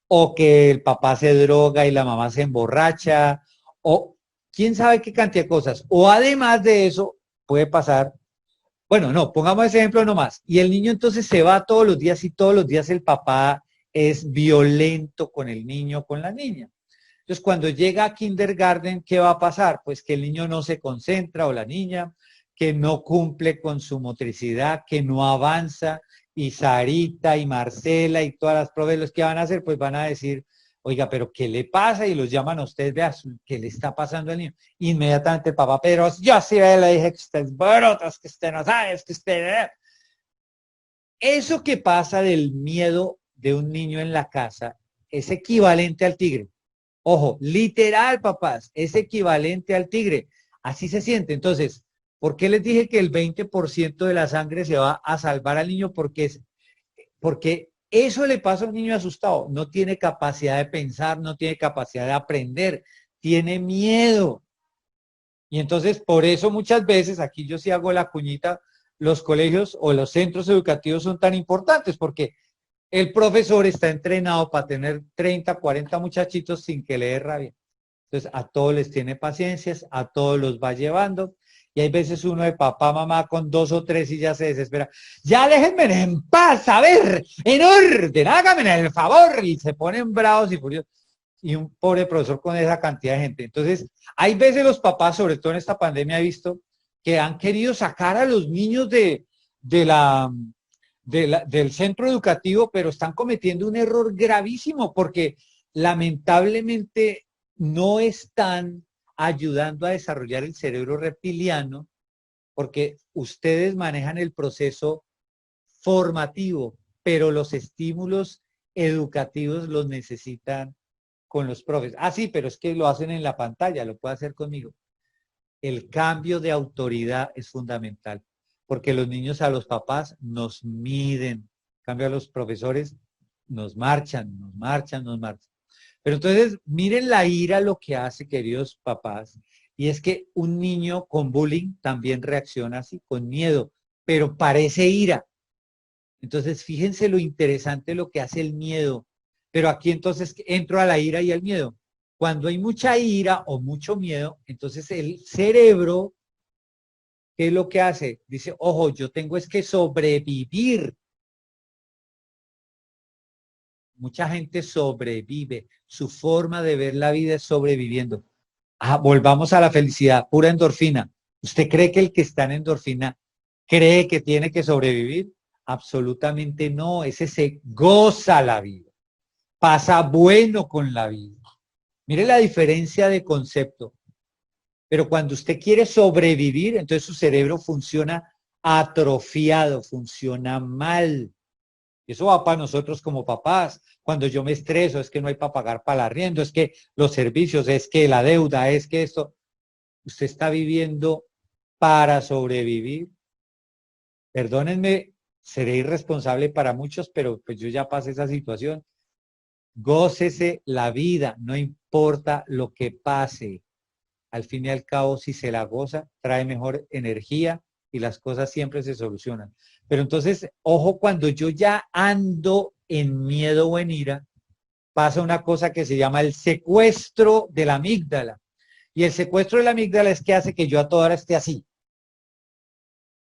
o que el papá se droga y la mamá se emborracha o quién sabe qué cantidad de cosas. O además de eso puede pasar, bueno, no, pongamos ese ejemplo nomás. Y el niño entonces se va todos los días y todos los días el papá es violento con el niño, con la niña. Entonces, cuando llega a kindergarten, ¿qué va a pasar? Pues que el niño no se concentra o la niña, que no cumple con su motricidad, que no avanza, y Sarita y Marcela y todas las profes, los que van a hacer, pues van a decir, oiga, pero ¿qué le pasa? Y los llaman a ustedes, vea, ¿qué le está pasando al niño? Inmediatamente el papá, pero yo sí le dije que usted es brotas, que usted no sabe, que usted... Eso que pasa del miedo de un niño en la casa es equivalente al tigre. Ojo, literal, papás, es equivalente al tigre. Así se siente. Entonces, ¿por qué les dije que el 20% de la sangre se va a salvar al niño? Porque eso le pasa a un niño asustado. No tiene capacidad de pensar, no tiene capacidad de aprender, tiene miedo. Y entonces, por eso muchas veces, aquí yo sí hago la cuñita, los colegios o los centros educativos son tan importantes porque el profesor está entrenado para tener 30, 40 muchachitos sin que le dé rabia. Entonces, a todos les tiene paciencias, a todos los va llevando. Y hay veces uno de papá, mamá con 2 o 3 y ya se desespera. Ya déjenme en paz, a ver, en orden, háganme el favor. Y se ponen bravos y furiosos. Y un pobre profesor con esa cantidad de gente. Entonces, hay veces los papás, sobre todo en esta pandemia, he visto que han querido sacar a los niños de la, del centro educativo, pero están cometiendo un error gravísimo porque lamentablemente no están ayudando a desarrollar el cerebro reptiliano porque ustedes manejan el proceso formativo, pero los estímulos educativos los necesitan con los profes. Ah, sí, pero es que lo hacen en la pantalla, lo puede hacer conmigo. El cambio de autoridad es fundamental, porque los niños a los papás nos miden, en cambio a los profesores nos marchan, nos marchan, nos marchan. Pero entonces, miren la ira lo que hace, queridos papás, y es que un niño con bullying también reacciona así, con miedo, pero parece ira. Entonces, fíjense lo interesante lo que hace el miedo. Pero aquí entonces entro a la ira y al miedo. Cuando hay mucha ira o mucho miedo, entonces el cerebro, ¿qué es lo que hace? Dice, ojo, yo tengo es que sobrevivir. Mucha gente sobrevive. Su forma de ver la vida es sobreviviendo. Ah, volvamos a la felicidad, pura endorfina. ¿Usted cree que el que está en endorfina cree que tiene que sobrevivir? Absolutamente no. Ese se goza la vida. Pasa bueno con la vida. Mire la diferencia de concepto. Pero cuando usted quiere sobrevivir, entonces su cerebro funciona atrofiado, funciona mal. Eso va para nosotros como papás. Cuando yo me estreso, es que no hay para pagar para el arriendo, es que los servicios, es que la deuda, es que esto. Usted está viviendo para sobrevivir. Perdónenme, seré irresponsable para muchos, pero pues yo ya pasé esa situación. Gócese la vida, no importa lo que pase. Al fin y al cabo, si se la goza, trae mejor energía y las cosas siempre se solucionan. Pero entonces, ojo, cuando yo ya ando en miedo o en ira, pasa una cosa que se llama el secuestro de la amígdala. Y el secuestro de la amígdala es que hace que yo a toda hora esté así,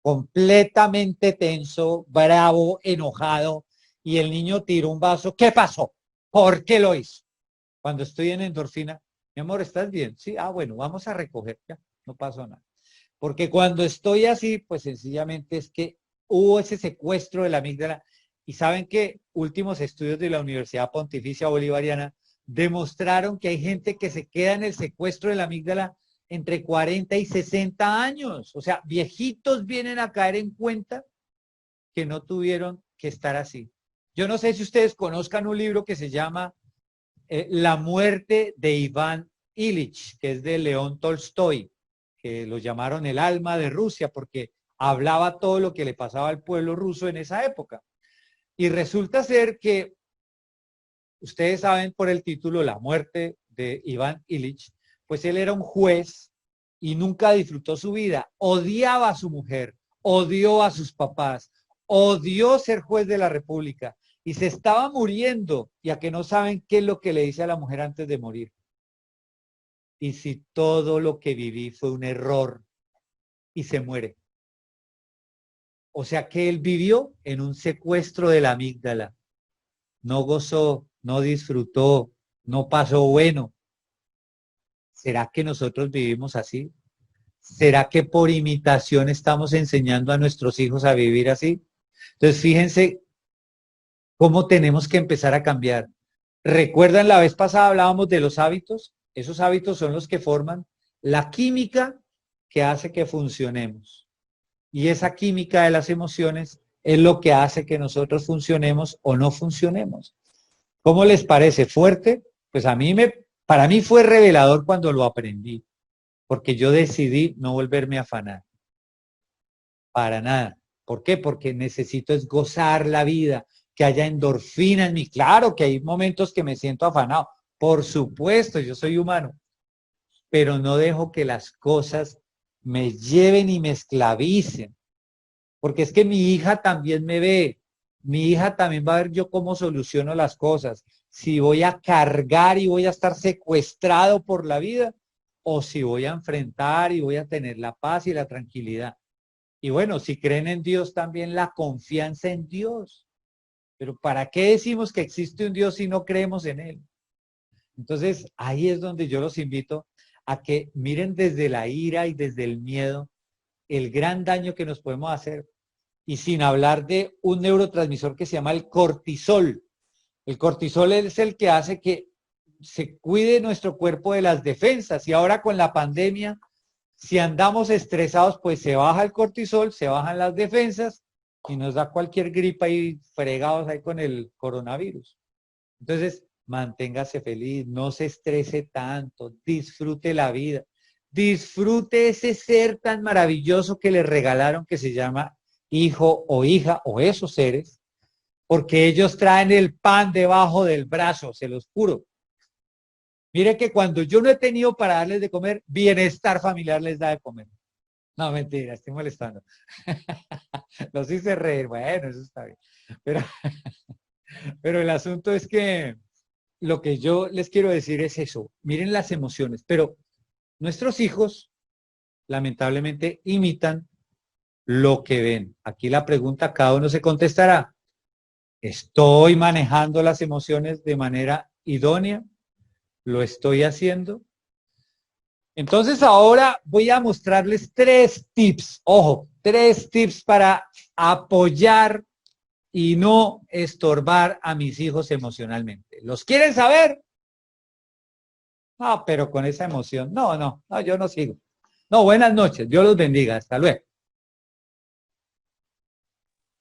completamente tenso, bravo, enojado, y el niño tiró un vaso. ¿Qué pasó? ¿Por qué lo hizo? Cuando estoy en endorfina, mi amor, ¿estás bien? Sí, bueno, vamos a recoger, ya, no pasó nada. Porque cuando estoy así, pues sencillamente es que hubo ese secuestro de la amígdala. Y saben que últimos estudios de la Universidad Pontificia Bolivariana demostraron que hay gente que se queda en el secuestro de la amígdala entre 40 y 60 años. O sea, viejitos vienen a caer en cuenta que no tuvieron que estar así. Yo no sé si ustedes conozcan un libro que se llama La muerte de Iván Ilich, que es de León Tolstoy, que lo llamaron el alma de Rusia porque hablaba todo lo que le pasaba al pueblo ruso en esa época. Y resulta ser que, ustedes saben por el título, La muerte de Iván Ilich, pues él era un juez y nunca disfrutó su vida, odiaba a su mujer, odió a sus papás, odió ser juez de la República y se estaba muriendo, ya que no saben qué es lo que le dice a la mujer antes de morir. Y si todo lo que viví fue un error, y se muere. O sea que él vivió en un secuestro de la amígdala. No gozó, no disfrutó, no pasó bueno. ¿Será que nosotros vivimos así? ¿Será que por imitación estamos enseñando a nuestros hijos a vivir así? Entonces, fíjense cómo tenemos que empezar a cambiar. ¿Recuerdan la vez pasada hablábamos de los hábitos? Esos hábitos son los que forman la química que hace que funcionemos. Y esa química de las emociones es lo que hace que nosotros funcionemos o no funcionemos. ¿Cómo les parece? ¿Fuerte? Pues para mí fue revelador cuando lo aprendí, porque yo decidí no volverme a afanar. Para nada. ¿Por qué? Porque necesito es gozar la vida, que haya endorfina en mí. Claro que hay momentos que me siento afanado. Por supuesto, yo soy humano, pero no dejo que las cosas me lleven y me esclavicen. Porque es que mi hija también me ve, mi hija también va a ver yo cómo soluciono las cosas, si voy a cargar y voy a estar secuestrado por la vida, o si voy a enfrentar y voy a tener la paz y la tranquilidad. Y bueno, si creen en Dios, también la confianza en Dios. Pero ¿para qué decimos que existe un Dios si no creemos en Él? Entonces, ahí es donde yo los invito a que miren desde la ira y desde el miedo el gran daño que nos podemos hacer. Y sin hablar de un neurotransmisor que se llama el cortisol. El cortisol es el que hace que se cuide nuestro cuerpo de las defensas. Y ahora con la pandemia, si andamos estresados, pues se baja el cortisol, se bajan las defensas y nos da cualquier gripa y fregados ahí con el coronavirus. Entonces, manténgase feliz, no se estrese tanto, disfrute la vida, disfrute ese ser tan maravilloso que le regalaron que se llama hijo o hija o esos seres, porque ellos traen el pan debajo del brazo, se los juro. Mire que cuando yo no he tenido para darles de comer, bienestar familiar les da de comer. No, mentira, estoy molestando. Los hice reír, bueno, eso está bien. Pero el asunto es que lo que yo les quiero decir es eso. Miren las emociones, pero nuestros hijos lamentablemente imitan lo que ven. Aquí la pregunta, cada uno se contestará. ¿Estoy manejando las emociones de manera idónea? ¿Lo estoy haciendo? Entonces ahora voy a mostrarles 3 tips, ojo, 3 tips para apoyar y no estorbar a mis hijos emocionalmente. ¿Los quieren saber? No, pero con esa emoción, no, yo no sigo. No, buenas noches. Dios los bendiga. Hasta luego.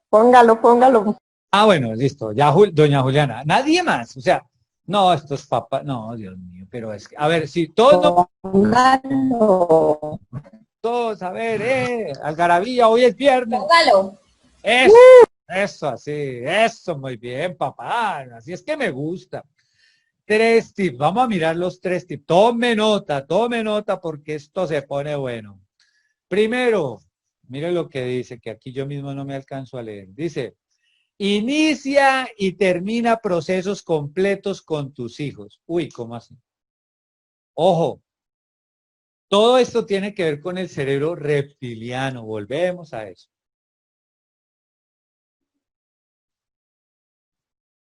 Póngalo, póngalo. Ah, bueno, listo. Ya, doña Juliana. Nadie más. O sea, no, estos papás. No, Dios mío. Pero es que, a ver, si todos no, Póngalo. todos, a ver, algarabía, hoy es viernes. Póngalo. Eso, así. Eso, muy bien, papá. Así es que me gusta. 3 tips. Vamos a mirar los 3 tips. Tome nota porque esto se pone bueno. Primero, mire lo que dice, que aquí yo mismo no me alcanzo a leer. Dice, inicia y termina procesos completos con tus hijos. Uy, ¿cómo así? Ojo, todo esto tiene que ver con el cerebro reptiliano. Volvemos a eso.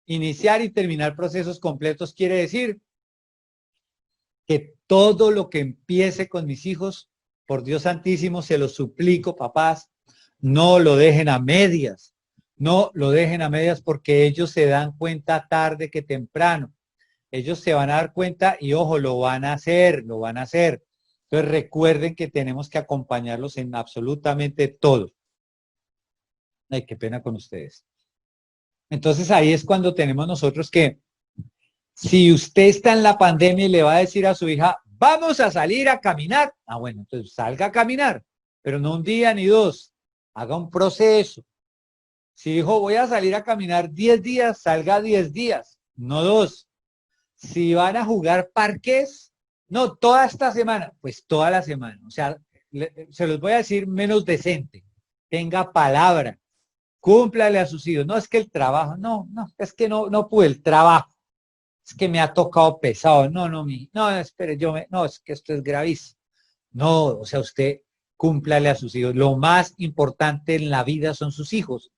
Iniciar y terminar procesos completos quiere decir que todo lo que empiece con mis hijos, por Dios santísimo, se lo suplico, papás, no lo dejen a medias. No lo dejen a medias porque ellos se dan cuenta tarde que temprano. Ellos se van a dar cuenta y ojo, lo van a hacer, lo van a hacer. Entonces recuerden que tenemos que acompañarlos en absolutamente todo. Ay, qué pena con ustedes. Entonces ahí es cuando tenemos nosotros que, si usted está en la pandemia y le va a decir a su hija, vamos a salir a caminar, ah, bueno, entonces salga a caminar, pero no un día ni dos, haga un proceso. Si dijo, voy a salir a caminar 10 días, salga 10 días, no dos. Si van a jugar parques, no, toda esta semana, pues toda la semana. O sea, se los voy a decir menos decente. Tenga palabra, cúmplale a sus hijos. No es que el trabajo, es que no pude el trabajo. Es que me ha tocado pesado. No, espere, no, es que esto es gravísimo. No, o sea, usted cúmplale a sus hijos. Lo más importante en la vida son sus hijos.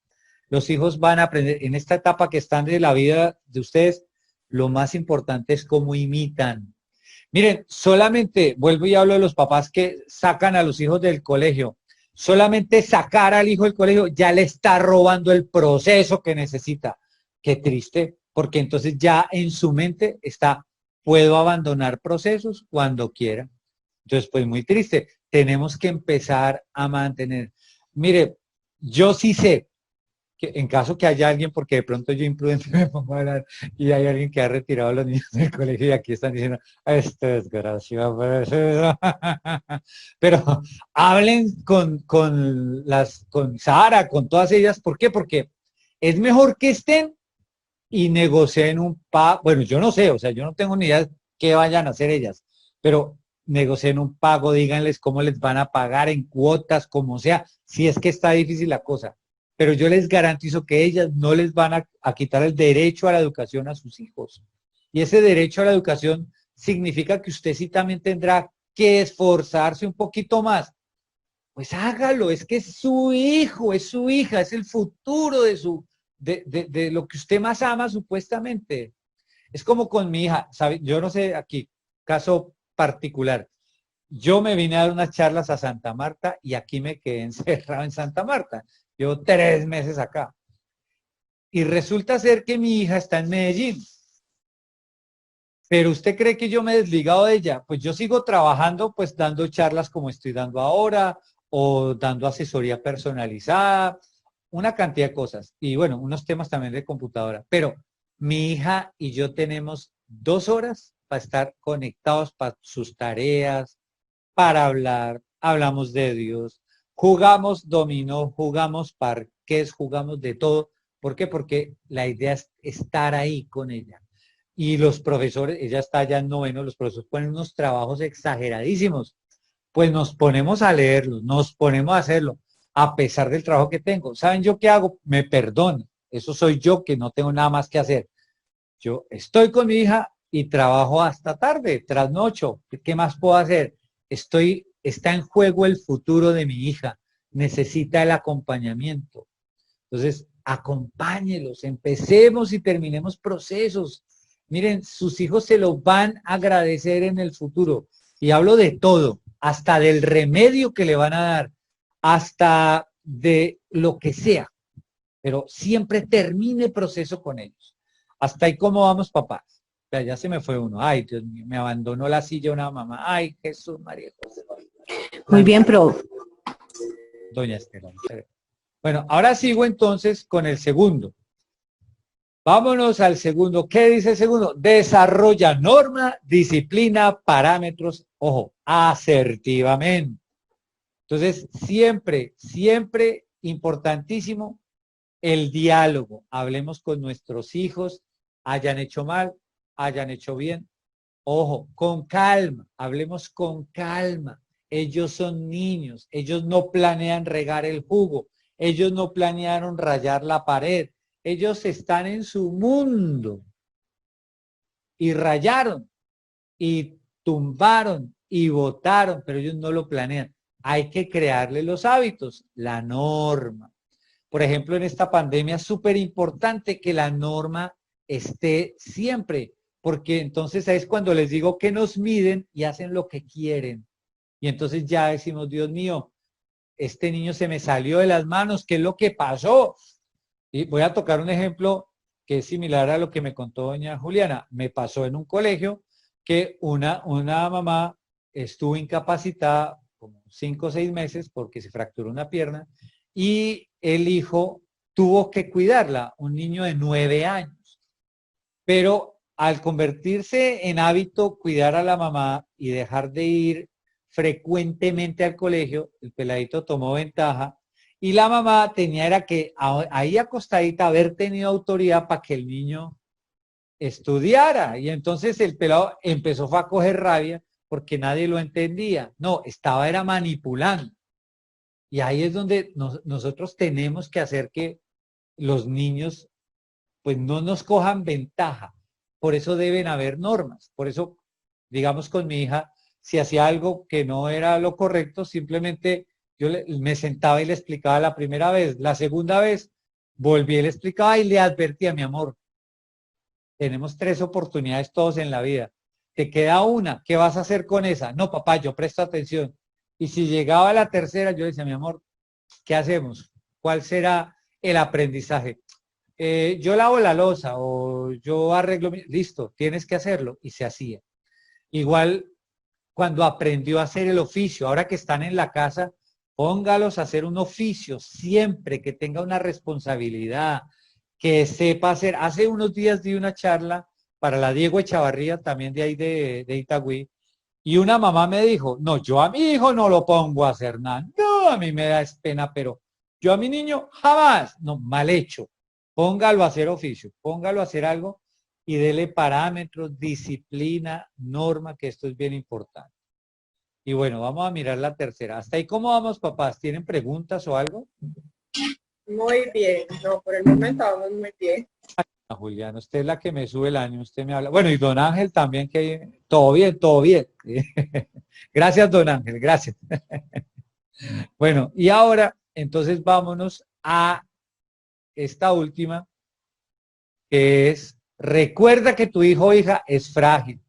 Los hijos van a aprender, en esta etapa que están de la vida de ustedes, lo más importante es cómo imitan. Miren, solamente, vuelvo y hablo de los papás que sacan a los hijos del colegio. Solamente sacar al hijo del colegio ya le está robando el proceso que necesita. Qué triste, porque entonces ya en su mente está, puedo abandonar procesos cuando quiera. Entonces, pues muy triste. Tenemos que empezar a mantener. Mire, yo sí sé que en caso que haya alguien, porque de pronto yo imprudente me pongo a hablar y hay alguien que ha retirado a los niños del colegio y aquí están diciendo, esto es desgracia, pero hablen con Sara, con todas ellas, ¿por qué? Porque es mejor que estén y negocien un pago, bueno, yo no sé, o sea, yo no tengo ni idea qué vayan a hacer ellas, pero negocien un pago, díganles cómo les van a pagar en cuotas, como sea, si es que está difícil la cosa. Pero yo les garantizo que ellas no les van a quitar el derecho a la educación a sus hijos. Y ese derecho a la educación significa que usted sí también tendrá que esforzarse un poquito más. Pues hágalo, es que es su hijo, es su hija, es el futuro de lo que usted más ama supuestamente. Es como con mi hija, ¿sabe? Yo no sé aquí, caso particular. Yo me vine a dar unas charlas a Santa Marta y aquí me quedé encerrado en Santa Marta. Llevo 3 meses acá. Y resulta ser que mi hija está en Medellín. Pero usted cree que yo me he desligado de ella. Pues yo sigo trabajando, pues dando charlas como estoy dando ahora, o dando asesoría personalizada, una cantidad de cosas. Y bueno, unos temas también de computadora. Pero mi hija y yo tenemos 2 horas para estar conectados para sus tareas, para hablar, hablamos de Dios, jugamos dominó, jugamos parques, jugamos de todo. ¿Por qué? Porque la idea es estar ahí con ella. Y los profesores, ella está allá en noveno, los profesores ponen unos trabajos exageradísimos. Pues nos ponemos a leerlos, nos ponemos a hacerlo, a pesar del trabajo que tengo. ¿Saben yo qué hago? Me perdono. Eso soy yo que no tengo nada más que hacer. Yo estoy con mi hija y trabajo hasta tarde, trasnocho. ¿Qué más puedo hacer? Está en juego el futuro de mi hija. Necesita el acompañamiento. Entonces, acompáñelos, empecemos y terminemos procesos. Miren, sus hijos se lo van a agradecer en el futuro. Y hablo de todo, hasta del remedio que le van a dar, hasta de lo que sea. Pero siempre termine proceso con ellos. Hasta ahí, ¿cómo vamos, papás? O sea, ya se me fue uno. Ay, Dios mío, me abandonó la silla una mamá. Ay, Jesús, María José. Muy bien, profe. Doña Estela. Bueno, ahora sigo entonces con el segundo. Vámonos al segundo. ¿Qué dice el segundo? Desarrolla norma, disciplina, parámetros, ojo, asertivamente. Entonces, siempre, siempre importantísimo el diálogo. Hablemos con nuestros hijos, hayan hecho mal, hayan hecho bien. Ojo, con calma, hablemos con calma. Ellos son niños, ellos no planean regar el jugo, ellos no planearon rayar la pared, ellos están en su mundo y rayaron y tumbaron y votaron, pero ellos no lo planean. Hay que crearle los hábitos, la norma. Por ejemplo, en esta pandemia es súper importante que la norma esté siempre, porque entonces es cuando les digo que nos miden y hacen lo que quieren. Y entonces ya decimos, Dios mío, este niño se me salió de las manos, ¿qué es lo que pasó? Y voy a tocar un ejemplo que es similar a lo que me contó doña Juliana. Me pasó en un colegio que una mamá estuvo incapacitada como 5 o 6 meses porque se fracturó una pierna y el hijo tuvo que cuidarla, un niño de 9 años. Pero al convertirse en hábito cuidar a la mamá y dejar de ir frecuentemente al colegio, el peladito tomó ventaja y la mamá tenía era que ahí acostadita haber tenido autoridad para que el niño estudiara. Y entonces el pelado empezó a coger rabia porque nadie lo entendía. No, estaba era manipulando. Y ahí es donde nosotros tenemos que hacer que los niños pues no nos cojan ventaja. Por eso deben haber normas. Por eso, digamos con mi hija, si hacía algo que no era lo correcto, simplemente me sentaba y le explicaba la primera vez. La segunda vez volví y le explicaba y le advertía, mi amor, tenemos 3 oportunidades todos en la vida. Te queda una, ¿qué vas a hacer con esa? No, papá, yo presto atención. Y si llegaba a la tercera, yo decía, mi amor, ¿qué hacemos? ¿Cuál será el aprendizaje? Yo lavo la loza o yo arreglo, listo, tienes que hacerlo. Y se hacía. Igual cuando aprendió a hacer el oficio, ahora que están en la casa, póngalos a hacer un oficio siempre, que tenga una responsabilidad, que sepa hacer. Hace unos días di una charla para la Diego Echavarría, también de ahí de Itagüí, y una mamá me dijo, no, yo a mi hijo no lo pongo a hacer nada. No, a mí me da pena, pero yo a mi niño jamás. No, mal hecho. Póngalo a hacer oficio, póngalo a hacer algo y dele parámetros, disciplina, norma, que esto es bien importante. Y bueno, vamos a mirar la tercera. ¿Hasta ahí cómo vamos, papás? ¿Tienen preguntas o algo? Muy bien, no, por el momento vamos muy bien. Julián, usted es la que me sube el año, usted me habla. Bueno, y don Ángel también, que todo bien, todo bien. Gracias, don Ángel, gracias. Bueno, y ahora, entonces vámonos a esta última, que es, recuerda que tu hijo o hija es frágil.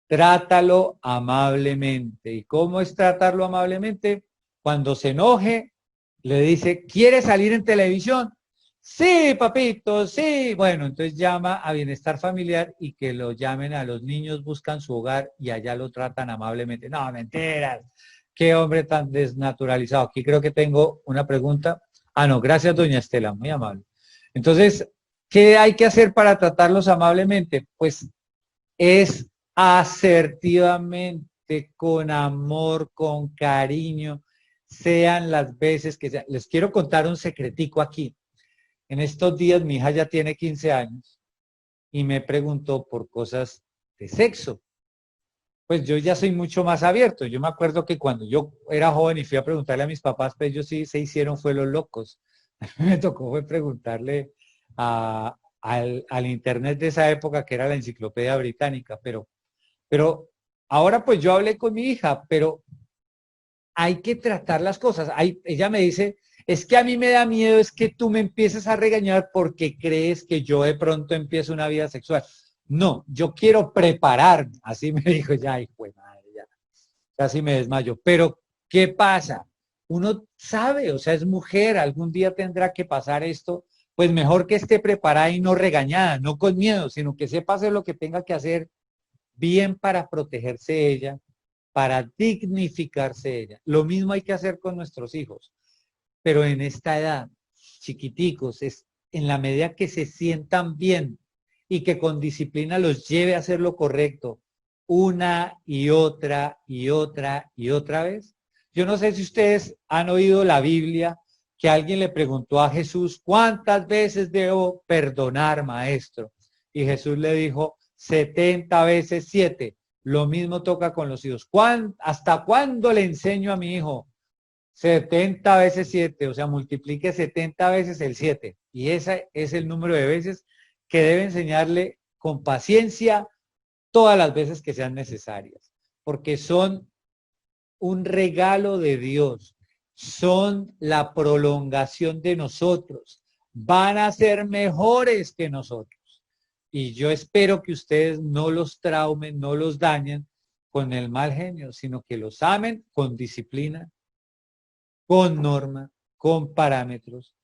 Trátalo amablemente. ¿Y cómo es tratarlo amablemente? Cuando se enoje, le dice, ¿quieres salir en televisión? Sí, papito, sí. Bueno, entonces llama a Bienestar Familiar y que lo llamen a los niños, buscan su hogar y allá lo tratan amablemente. No, mentiras. Qué hombre tan desnaturalizado. Aquí creo que tengo una pregunta. Ah, no, gracias, doña Estela, muy amable. Entonces, ¿qué hay que hacer para tratarlos amablemente? Pues es asertivamente, con amor, con cariño, sean las veces que sean. Les quiero contar un secretico aquí. En estos días mi hija ya tiene 15 años y me preguntó por cosas de sexo. Pues yo ya soy mucho más abierto. Yo me acuerdo que cuando yo era joven y fui a preguntarle a mis papás, pues ellos sí se hicieron fue los locos. Me tocó fue preguntarle al internet de esa época, que era la Enciclopedia Británica, pero ahora pues yo hablé con mi hija, pero hay que tratar las cosas. Ella me dice, es que a mí me da miedo, es que tú me empieces a regañar porque crees que yo de pronto empiezo una vida sexual. No, yo quiero prepararme. Así me dijo ya, hijo de madre, ya. Casi me desmayo. Pero, ¿qué pasa? Uno sabe, o sea, es mujer, algún día tendrá que pasar esto, pues mejor que esté preparada y no regañada, no con miedo, sino que sepa hacer lo que tenga que hacer bien para protegerse ella para dignificarse ella. Lo mismo hay que hacer con nuestros hijos, pero en esta edad, chiquiticos, es en la medida que se sientan bien y que con disciplina los lleve a hacer lo correcto una y otra y otra y otra vez. Yo no sé si ustedes han oído la Biblia, que alguien le preguntó a Jesús, ¿cuántas veces debo perdonar, maestro? Y Jesús le dijo, 70 veces 7. Lo mismo toca con los hijos. ¿Hasta cuándo le enseño a mi hijo? 70 veces 7, o sea, multiplique 70 veces el 7. Y ese es el número de veces que debe enseñarle con paciencia todas las veces que sean necesarias, porque son un regalo de Dios, son la prolongación de nosotros, van a ser mejores que nosotros. Y yo espero que ustedes no los traumen, no los dañen con el mal genio, sino que los amen con disciplina, con norma, con parámetros,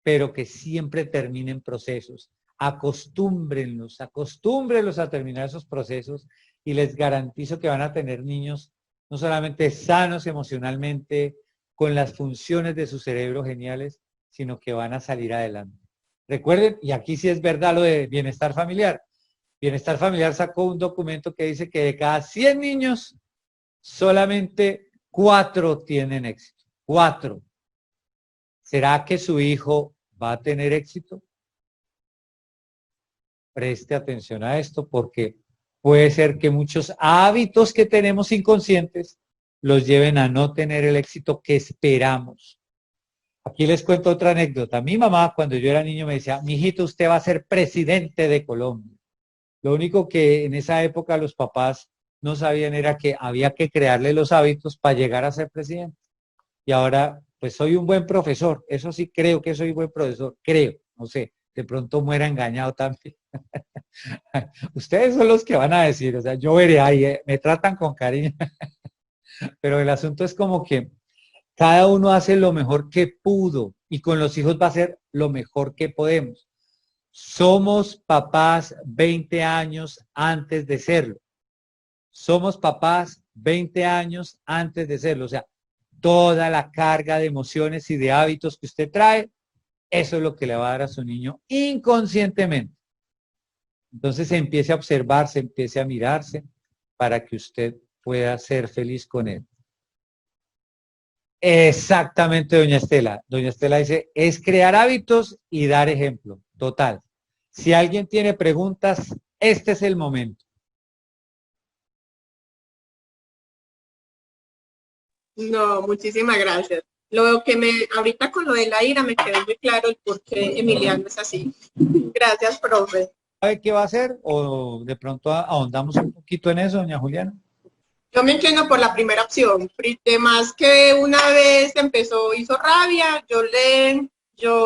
pero que siempre terminen procesos. Acostúmbrenlos a terminar esos procesos y les garantizo que van a tener niños no solamente sanos emocionalmente, con las funciones de su cerebro geniales, sino que van a salir adelante. Recuerden, y aquí sí es verdad lo de bienestar familiar. Bienestar familiar sacó un documento que dice que de cada 100 niños, solamente 4 tienen éxito. 4. ¿Será que su hijo va a tener éxito? Preste atención a esto porque puede ser que muchos hábitos que tenemos inconscientes los lleven a no tener el éxito que esperamos. Aquí les cuento otra anécdota. Mi mamá, cuando yo era niño, me decía, mijito, usted va a ser presidente de Colombia. Lo único que en esa época los papás no sabían era que había que crearle los hábitos para llegar a ser presidente. Y ahora, pues soy un buen profesor. Eso sí creo que soy buen profesor. Creo, no sé, de pronto muera engañado también. Ustedes son los que van a decir, o sea, yo veré ahí, me tratan con cariño. Pero el asunto es como que cada uno hace lo mejor que pudo y con los hijos va a ser lo mejor que podemos. Somos papás 20 años antes de serlo. Somos papás 20 años antes de serlo. O sea, toda la carga de emociones y de hábitos que usted trae, eso es lo que le va a dar a su niño inconscientemente. Entonces empiece a observarse, empiece a mirarse para que usted pueda ser feliz con él. Exactamente, doña Estela. Doña Estela dice, es crear hábitos y dar ejemplo. Total. Si alguien tiene preguntas, este es el momento. No, muchísimas gracias. Lo que ahorita con lo de la ira me quedó muy claro el por qué Emiliano es así. Gracias, profe. ¿Sabe qué va a hacer? O de pronto ahondamos un poquito en eso, doña Juliana. Yo me inclino por la primera opción. Más que una vez hizo rabia, yo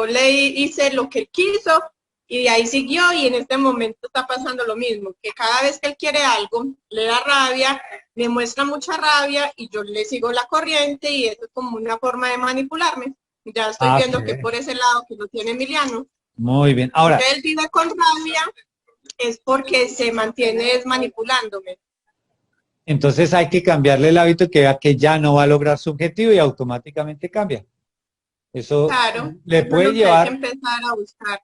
le hice lo que él quiso y de ahí siguió y en este momento está pasando lo mismo, que cada vez que él quiere algo, le da rabia, me muestra mucha rabia y yo le sigo la corriente y eso es como una forma de manipularme. Ya estoy viendo que por ese lado que lo tiene Emiliano. Muy bien. Ahora, si él vive con rabia es porque se mantiene manipulándome. Entonces hay que cambiarle el hábito que vea que ya no va a lograr su objetivo y automáticamente cambia. Eso claro, le puede llevar. Hay que empezar a buscar.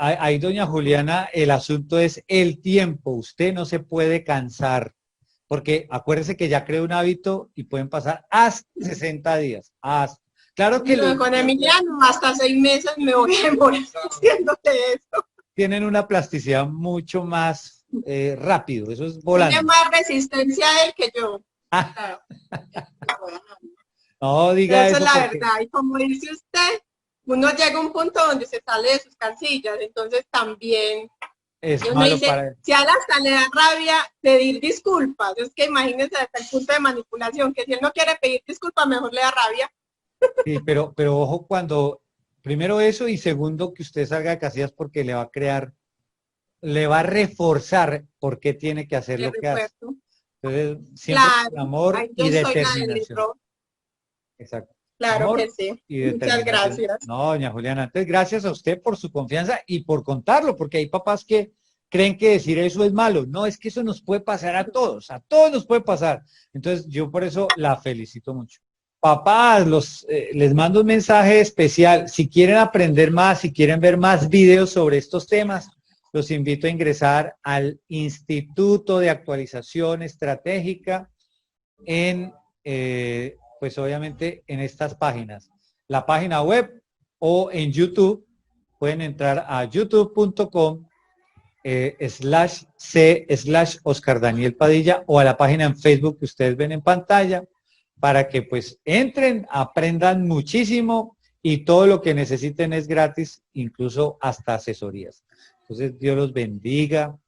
Ahí, doña Juliana, el asunto es el tiempo. Usted no se puede cansar, porque acuérdese que ya creó un hábito y pueden pasar hasta 60 días. Claro que con Emiliano hasta 6 meses me voy a demorar haciéndote eso. Tienen una plasticidad mucho más rápido, eso es volando. Tiene más resistencia él que yo. No diga eso. Eso es la verdad. Y como dice usted, uno llega a un punto donde se sale de sus casillas, entonces también es malo dice, para él. Si a él hasta le da rabia pedir disculpas, es que imagínense hasta el punto de manipulación, que si él no quiere pedir disculpas, mejor le da rabia. Sí, pero ojo cuando, primero eso y segundo que usted salga de casillas porque le va a crear, le va a reforzar por qué tiene que hacer lo que hace. Entonces, siempre con amor y determinación. Exacto. Claro amor que sí. Y muchas gracias. No, doña Juliana, entonces gracias a usted por su confianza y por contarlo, porque hay papás que creen que decir eso es malo. No, es que eso nos puede pasar a todos nos puede pasar. Entonces, yo por eso la felicito mucho. Papás, les mando un mensaje especial. Si quieren aprender más, si quieren ver más videos sobre estos temas, los invito a ingresar al Instituto de Actualización Estratégica pues obviamente en estas páginas. La página web o en YouTube. Pueden entrar a youtube.com/c/Oscar Daniel Padilla o a la página en Facebook que ustedes ven en pantalla para que pues entren, aprendan muchísimo y todo lo que necesiten es gratis, incluso hasta asesorías. Entonces, Dios los bendiga.